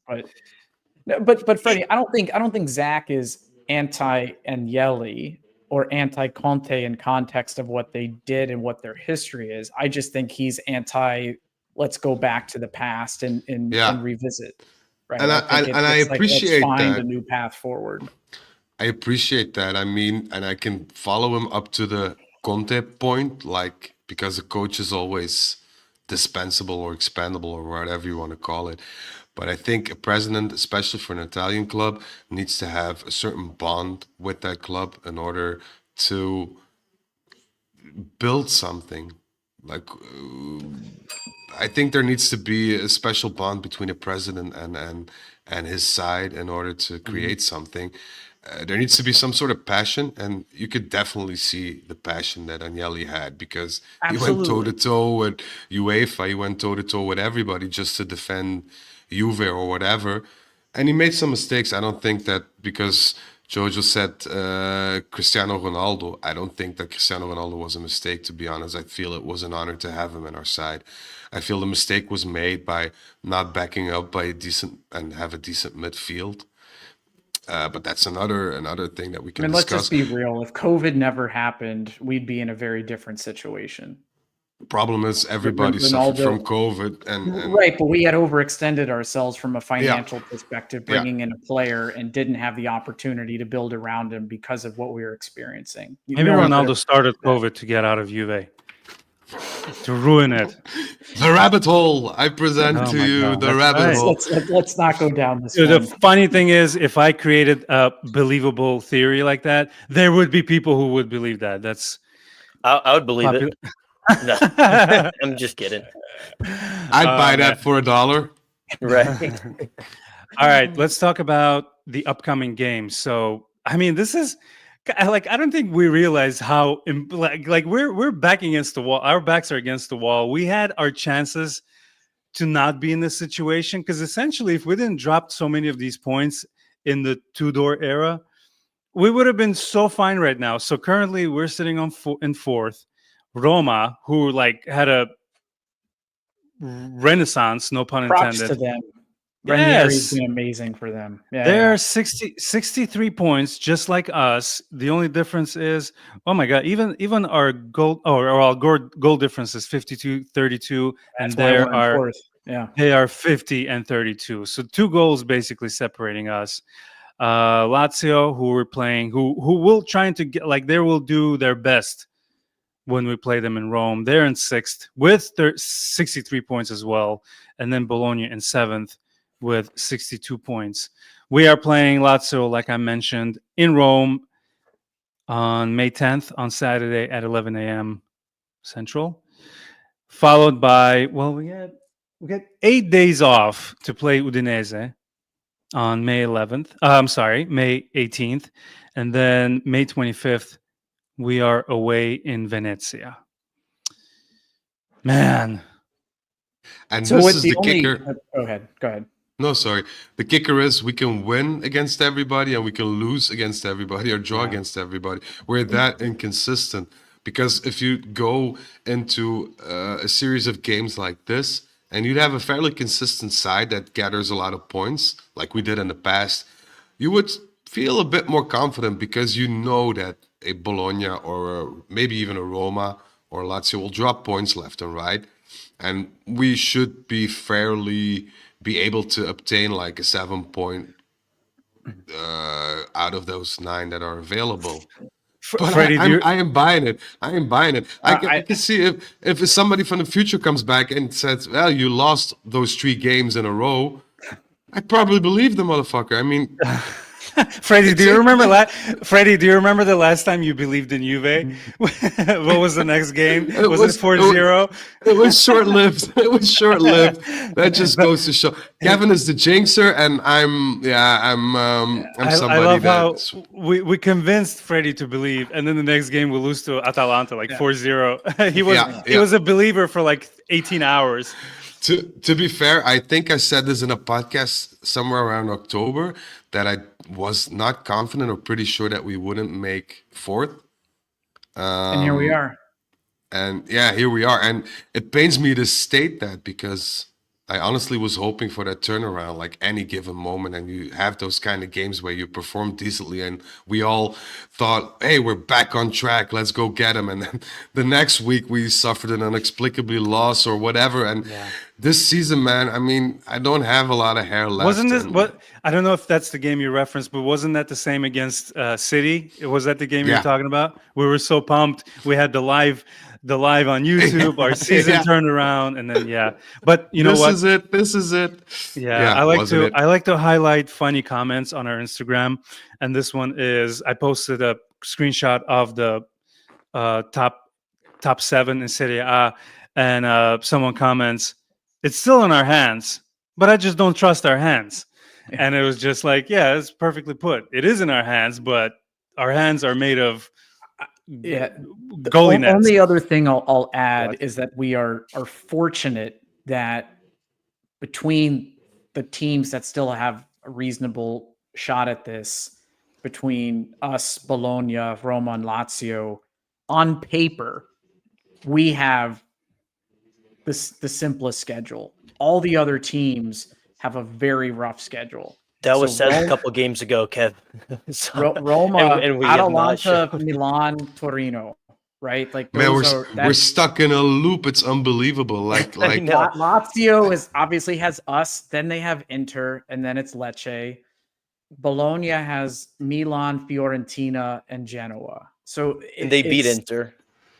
But Freddie, I don't think Zach is anti-Agnelli or anti-Conte in context of what they did and what their history is. I just think he's anti. Let's go back to the past and revisit. Right, And I appreciate let's find that. a new path forward. I appreciate that. I mean, and I can follow him up to the Conte point, like, because the coach is always dispensable or expendable or whatever you want to call it. But I think a president, especially for an Italian club, needs to have a certain bond with that club in order to build something. Like, I think there needs to be a special bond between the president and his side in order to create something. There needs to be some sort of passion, and you could definitely see the passion that Agnelli had, because he went toe to Absolutely. toe with UEFA, he went toe to toe with everybody just to defend Juve or whatever, and he made some mistakes. I don't think that because Jojo said Cristiano Ronaldo. I don't think that Cristiano Ronaldo was a mistake, to be honest. I feel it was an honor to have him in our side. I feel the mistake was made by not backing up by a decent and have a decent midfield. But that's another thing that we I can mean, let's just discuss. be real. If COVID never happened, we'd be in a very different situation. Problem is everybody suffered from COVID, and Right, but we had overextended ourselves from a yeah, financial perspective, yeah. bringing in a player and didn't have the opportunity to build around him because of what we were experiencing. Maybe No one could Ronaldo have- started COVID to get out of Juve, to ruin it. The rabbit hole. I present Oh to my you God, the that's rabbit right. hole. Let's not go down this Dude, the one. funny thing is, if I created a believable theory like that, there would be people who would believe that. That's I would believe popular. it. No, I'm just kidding. I'd buy man. that for $1. Right. All right, let's talk about the upcoming games. So, I mean, this is like I don't think we realize how like we're back against the wall. Our backs are against the wall. We had our chances to not be in this situation, because essentially, if we didn't drop so many of these points in the Tudor era, we would have been so fine right now. So currently, we're sitting on in fourth. Roma, who like had a renaissance, no pun Props intended. to them. Ranieri's Yes. been amazing for them. Yeah, They're yeah. 63 points, just like us. The only difference is, oh my God, even our goal or our goal difference is 52-32, and That's why we're in fourth. Yeah. they are 50 and 32. So 2 goals basically separating us. Lazio, who we're playing, who will trying to get, like, they will do their best when we play them in Rome. They're in sixth with 63 points as well, and then Bologna in seventh with 62 points. We are playing Lazio, like I mentioned, in Rome on May 10th, on Saturday at 11 a.m. Central, followed by, well, we get 8 days off to play Udinese on May 11th. May 18th, and then May 25th, we are away in Venezia. Man. And So this with is the the only, kicker. go ahead. No, sorry. The kicker is we can win against everybody and we can lose against everybody or draw against everybody. We're that inconsistent, because if you go into a series of games like this and you'd have a fairly consistent side that gathers a lot of points, like we did in the past, you would feel a bit more confident, because you know that a Bologna or maybe even a Roma or Lazio will drop points left and right. And we should be able to obtain like a 7 point out of those 9 that are available. But Freddie, I am buying it. I am buying it. I can see if somebody from the future comes back and says, "Well, you lost those 3 games in a row," I'd probably believe the motherfucker. I mean, Freddie, do you remember the last time you believed in Juve? What was the next game? Was it 4-0? It was short-lived. It was short-lived. That just goes to show. Kevin is the jinxer, and I'm somebody I love how that's we convinced Freddie to believe, and then the next game we lose to Atalanta like 4-0. He was a believer for like 18 hours. To be fair, I think I said this in a podcast somewhere around October that I was not confident or pretty sure that we wouldn't make fourth. And here we are. And yeah, here we are. And it pains me to state that, because I honestly was hoping for that turnaround, like any given moment, and you have those kind of games where you perform decently, and we all thought, hey, we're back on track, let's go get them. And then the next week we suffered an inexplicably loss or whatever. And this season, man, I mean, I don't have a lot of hair left. Wasn't this what? I don't know if that's the game you referenced, but wasn't that the same against City? Was that the game you were talking about? We were so pumped. We had the live on YouTube, our season turned around, and then But you know what? This is it. Yeah, I like to highlight funny comments on our Instagram, and this one is, I posted a screenshot of the top 7 in Serie A, and someone comments, it's still in our hands, but I just don't trust our hands. Yeah. And it was just like, yeah, it's perfectly put. It is in our hands, but our hands are made of Yeah. goalie nets. Only other thing I'll add What? is that we are fortunate that between the teams that still have a reasonable shot at this, between us, Bologna, Roma, and Lazio, on paper, we have the simplest schedule. All the other teams have a very rough schedule. That was So said a couple games ago, Kev. So- Roma, and we have not Atalanta, shown. Milan, Torino, right? Like Man, those we're that's stuck in a loop. It's unbelievable. Like I like know. Lazio is obviously has us, then they have Inter, and then it's Lecce. Bologna has Milan, Fiorentina, and Genoa. So And they beat it's- Inter.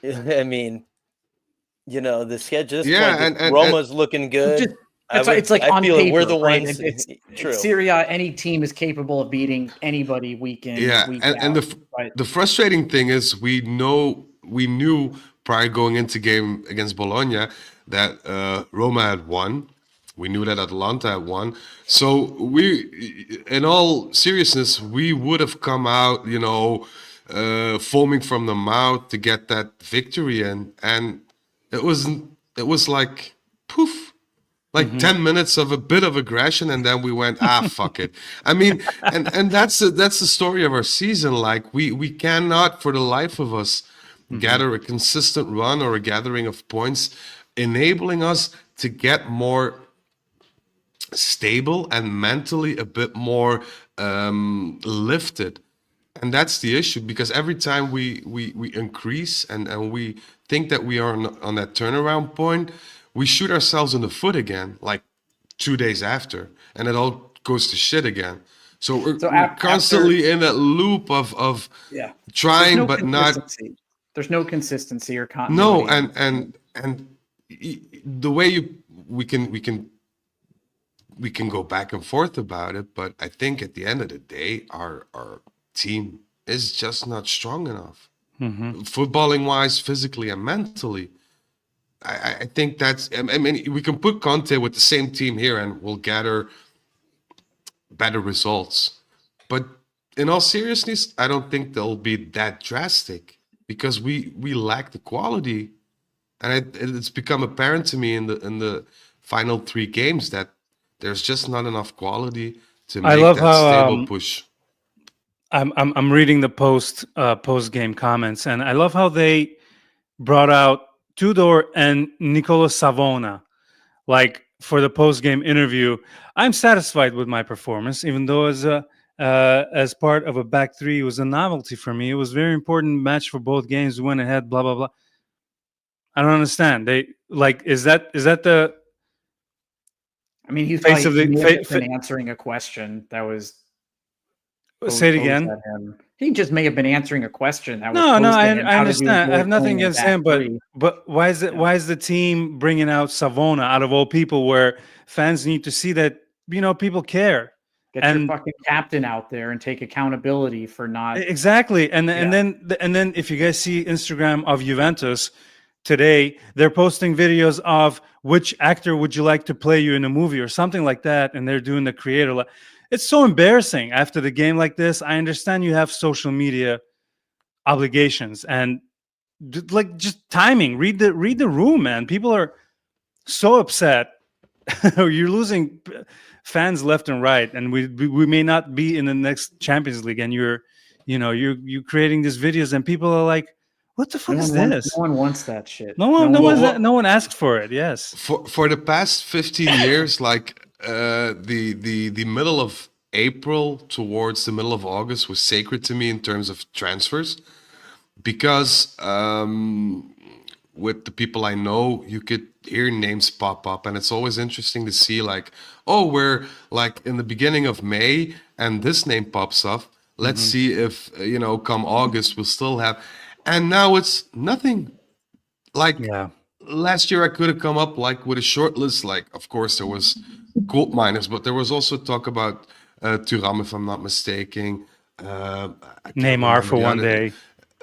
I mean, the schedule. This Yeah, point, and Roma's looking good. Just- it's like I on feel paper, we're the right? ones. It's True. Serie A, any team is capable of beating anybody week in, yeah, week and out. the the frustrating thing is we knew prior going into game against Bologna that Roma had won. We knew that Atalanta had won. So in all seriousness, we would have come out, foaming from the mouth to get that victory in, and it was like poof. Like 10 minutes of a bit of aggression, and then we went, fuck it. I mean, and that's the story of our season. Like we cannot, for the life of us, gather a consistent run or a gathering of points, enabling us to get more stable and mentally a bit more lifted. And that's the issue, because every time we increase and we think that we are on that turnaround point, we shoot ourselves in the foot again, like 2 days after, and it all goes to shit again. So we're constantly in that loop of Yeah. trying There's no but not. consistency. There's no consistency or No, continuity. and the way we can go back and forth about it, but I think at the end of the day, our team is just not strong enough, footballing wise, physically and mentally. I think that's. I mean, we can put Conte with the same team here, and we'll gather better results. But in all seriousness, I don't think they'll be that drastic, because we lack the quality, and it's become apparent to me in the final 3 games that there's just not enough quality to I make love that how, stable push. I'm reading the post game comments, and I love how they brought out Tudor and Nicola Savona, like for the post game interview. I'm satisfied with my performance, even though as part of a back three, it was a novelty for me. It was a very important match for both games. We went ahead, blah blah blah. I don't understand. Is that the I mean, he's face probably of the may have fa- been answering a question that was say it posed again? at him. He just may have been answering a question that was No, posed I at him. How did you understand. I enjoy have nothing playing in against back him, but three? why is it? Yeah. Why is the team bringing out Savona out of all people, where fans need to see that people care? Get your fucking captain out there and take accountability for not. Exactly, and then if you guys see Instagram of Juventus today, they're posting videos of which actor would you like to play you in a movie or something like that, and they're doing the creator. It's so embarrassing after the game like this. I understand you have social media obligations and just timing. Read the room, man. People are so upset. You're losing fans left and right, and we may not be in the next Champions League, and you're creating these videos, and people are like, what the fuck is this? No one wants that shit. No one asked for it. Yes. For the past 15 years, like the middle of April towards the middle of August was sacred to me in terms of transfers, because with the people I know, you could hear names pop up, and it's always interesting to see, like, oh, we're like in the beginning of May and this name pops up. Let's see if come August we'll still have. And now it's nothing. Like last year I could have come up like with a short list. Like, of course there was gold miners, but there was also talk about Turin, if I'm not mistaken. Neymar for one day.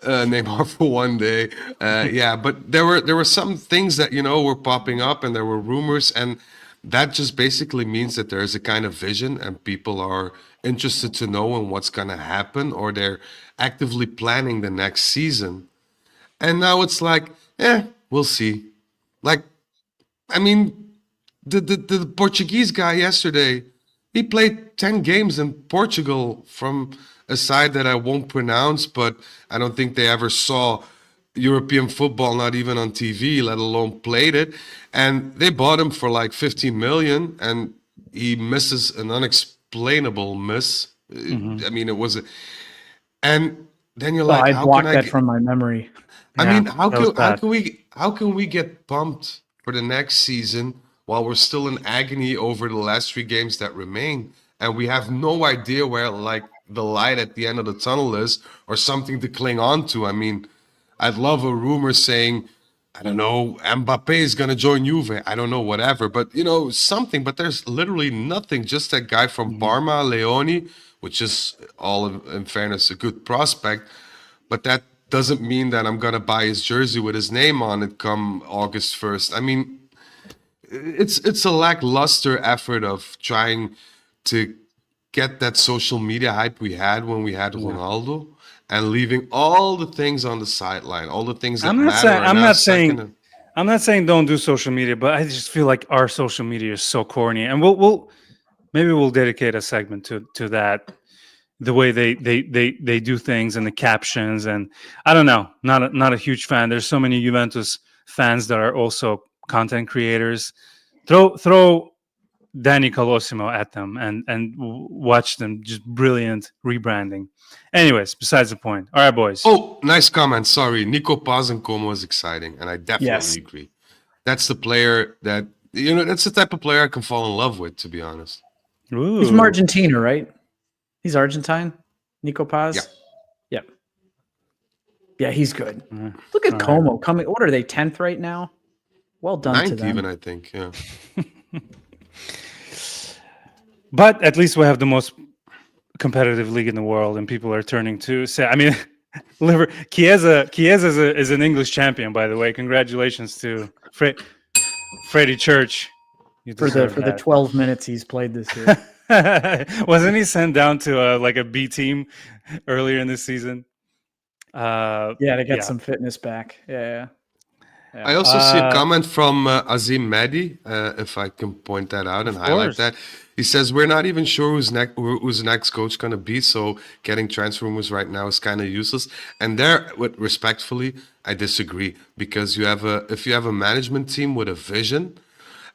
Neymar for one day. Yeah, but there were some things that were popping up, and there were rumors, and that just basically means that there is a kind of vision, and people are interested to know in what's going to happen, or they're actively planning the next season. And now it's like, we'll see. Like, I mean, the Portuguese guy yesterday, he played 10 games in Portugal from a side that I won't pronounce, but I don't think they ever saw European football, not even on TV, let alone played it. And they bought him for like 15 million, and he misses an unexplainable miss. I mean, it was and then you're Oh, like, I how can blocked I that from my memory. I Yeah, mean, how that was can how bad. can we how can we get pumped for the next season while we're still in agony over the last 3 games that remain, and we have no idea where like the light at the end of the tunnel is or something to cling on to? I mean, I'd love a rumor saying, I don't know, Mbappe is gonna join Juve. I don't know, whatever, but something. But there's literally nothing. Just that guy from Parma, Leone, which is all in fairness a good prospect, but that doesn't mean that I'm gonna buy his jersey with his name on it come August 1st. I mean, it's a lackluster effort of trying to get that social media hype we had when we had Ronaldo, and leaving all the things on the sideline, all the things that I'm not matter saying are now second. I'm not saying don't do social media, but I just feel like our social media is so corny, and we'll maybe we'll dedicate a segment to that. The way they do things and the captions, and I don't know, not a huge fan. There's so many Juventus fans that are also content creators. Throw Danny Colosimo at them and watch them, just brilliant rebranding. Anyways, besides the point. All right, boys. Oh, nice comment. Sorry, Nico Paz and Como was exciting, and I definitely Yes. agree. That's the player that that's the type of player I can fall in love with, to be honest. He's from Ooh. Argentina, right? He's Argentine. Nico Paz. Yeah. Yep. Yeah, he's good. Mm, Look at all right. Como coming. What are they, 10th right now? Well done to Ninth them. even, I think. Yeah. But at least we have the most competitive league in the world, and people are turning to say. I mean, Chiesa is an English champion, by the way. Congratulations to Freddie Church. You for deserve the that. 12 minutes he's played this year. Wasn't he sent down to like a B team earlier in this season? Yeah, to get some fitness back. Yeah. I also see a comment from Azim Mehdi, if I can point that out and highlight course. that. He says, we're not even sure who's the next coach going to be, so getting transfer rumors right now is kind of useless. And there, respectfully, I disagree, because if you have a management team with a vision,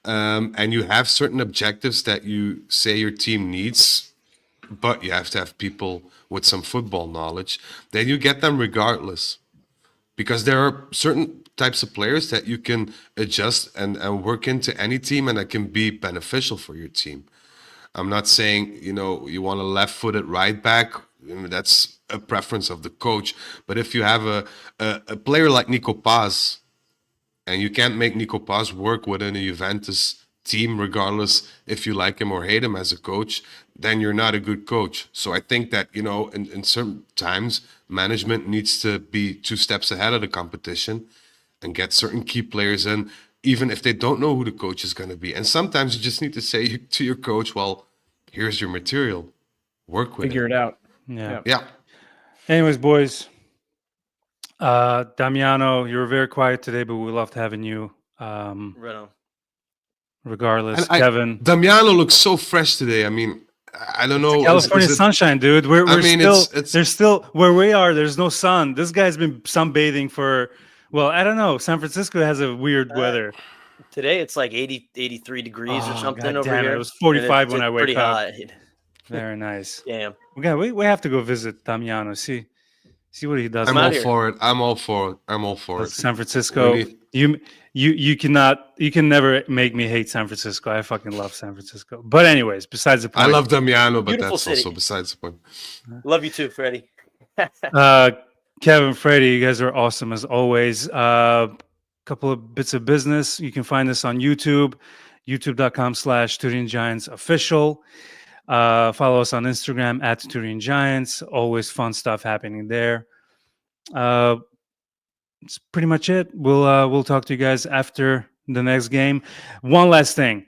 and you have certain objectives that you say your team needs, but you have to have people with some football knowledge, then you get them regardless. Because there are certain types of players that you can adjust and work into any team, and that can be beneficial for your team. I'm not saying, you want a left-footed right back. That's a preference of the coach. But if you have a player like Nico Paz, and you can't make Nico Paz work within a Juventus team, regardless if you like him or hate him as a coach, then you're not a good coach. So I think that, in certain times, management needs to be 2 steps ahead of the competition and get certain key players in, even if they don't know who the coach is going to be. And sometimes you just need to say to your coach, well, here's your material. Work with Figure it out. Yeah. Yeah. Anyways, boys. Damiano, you were very quiet today, but we loved having you. Right on. Regardless, And Kevin. Damiano looks so fresh today. I mean, I don't know. California is it, sunshine, dude. We're I mean, still it's there's still where we are. There's no sun. This guy's been sunbathing for. Well, I don't know. San Francisco has a weird weather. Today it's like 80, 83 degrees or something God over damn here. It was 45 and when it's I wake pretty up. hot. Very nice. Damn. We have to go visit Damiano. See what he does. I'm out all here. for it. I'm all for it. I'm all for it. San Francisco. We You can never make me hate San Francisco. I fucking love San Francisco. But anyways, besides the point. I love Damiano, but Beautiful that's city. also besides the point. Love you too, Freddie. Kevin, Freddie, you guys are awesome as always. Couple of bits of business. You can find this on YouTube, youtube.com/Turin Giants official. Follow us on Instagram @Turin Giants. Always fun stuff happening there. It's pretty much it. We'll talk to you guys after the next game. One last thing.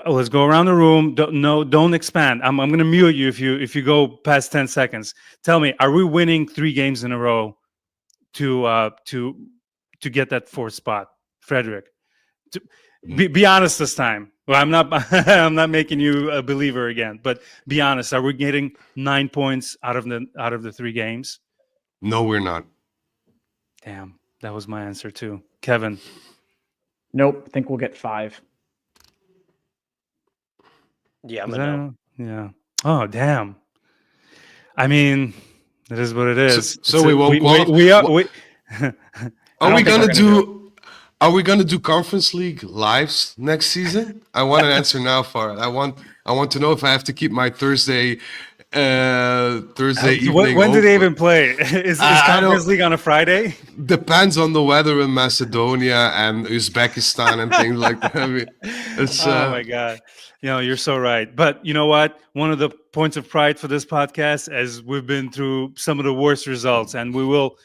Let's go around the room. Don't expand. I'm going to mute you if you go past 10 seconds. Tell me, are we winning 3 games in a row to get that 4th spot, Frederick? Be honest this time. Well, I'm not I'm not making you a believer again, but be honest. Are we getting 9 points out of the 3 games? No, we're not. Damn, that was my answer too. Kevin. Nope. I think we'll get 5. Yeah, I'm a no. Yeah. Oh, damn. I mean, it is what it is. So we won't qualify. Are we gonna do Conference League lives next season? I want an answer now for it. I want to know if I have to keep my Thursday evening. When do they even play? Is Conference League on a Friday? Depends on the weather in Macedonia and Uzbekistan and things like that. I mean, oh my God. You're so right. But you know what? One of the points of pride for this podcast is we've been through some of the worst results, and we will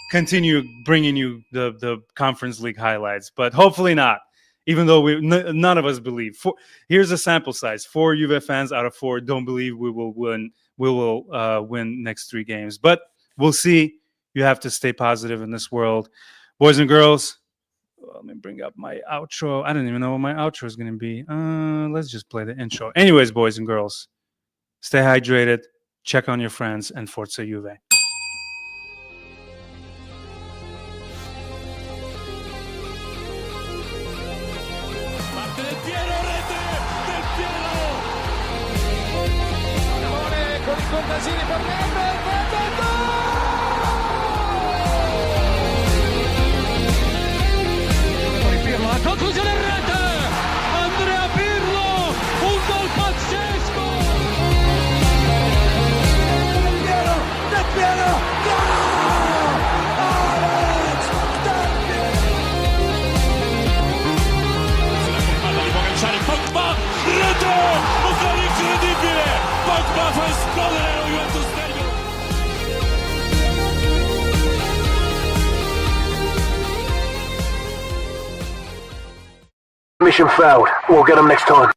continue bringing you the Conference League highlights, but hopefully not. Even though none of us believe. Here's a sample size: 4 Juve fans out of 4 don't believe we will win. We will win next 3 games, but we'll see. You have to stay positive in this world, boys and girls. Let me bring up my outro. I don't even know what my outro is going to be. Let's just play the intro. Anyways, boys and girls, stay hydrated. Check on your friends, and Forza Juve. Conclusione in rete! Andrea Pirlo! Un gol pazzesco! Del Piero! No! Alex! Del Piero! Sulla compagna di Pogacar, Pogba! Rete! Un gol incredibile! Pogba fa esplodere lo Juventus Stadium! Mission failed. We'll get them next time.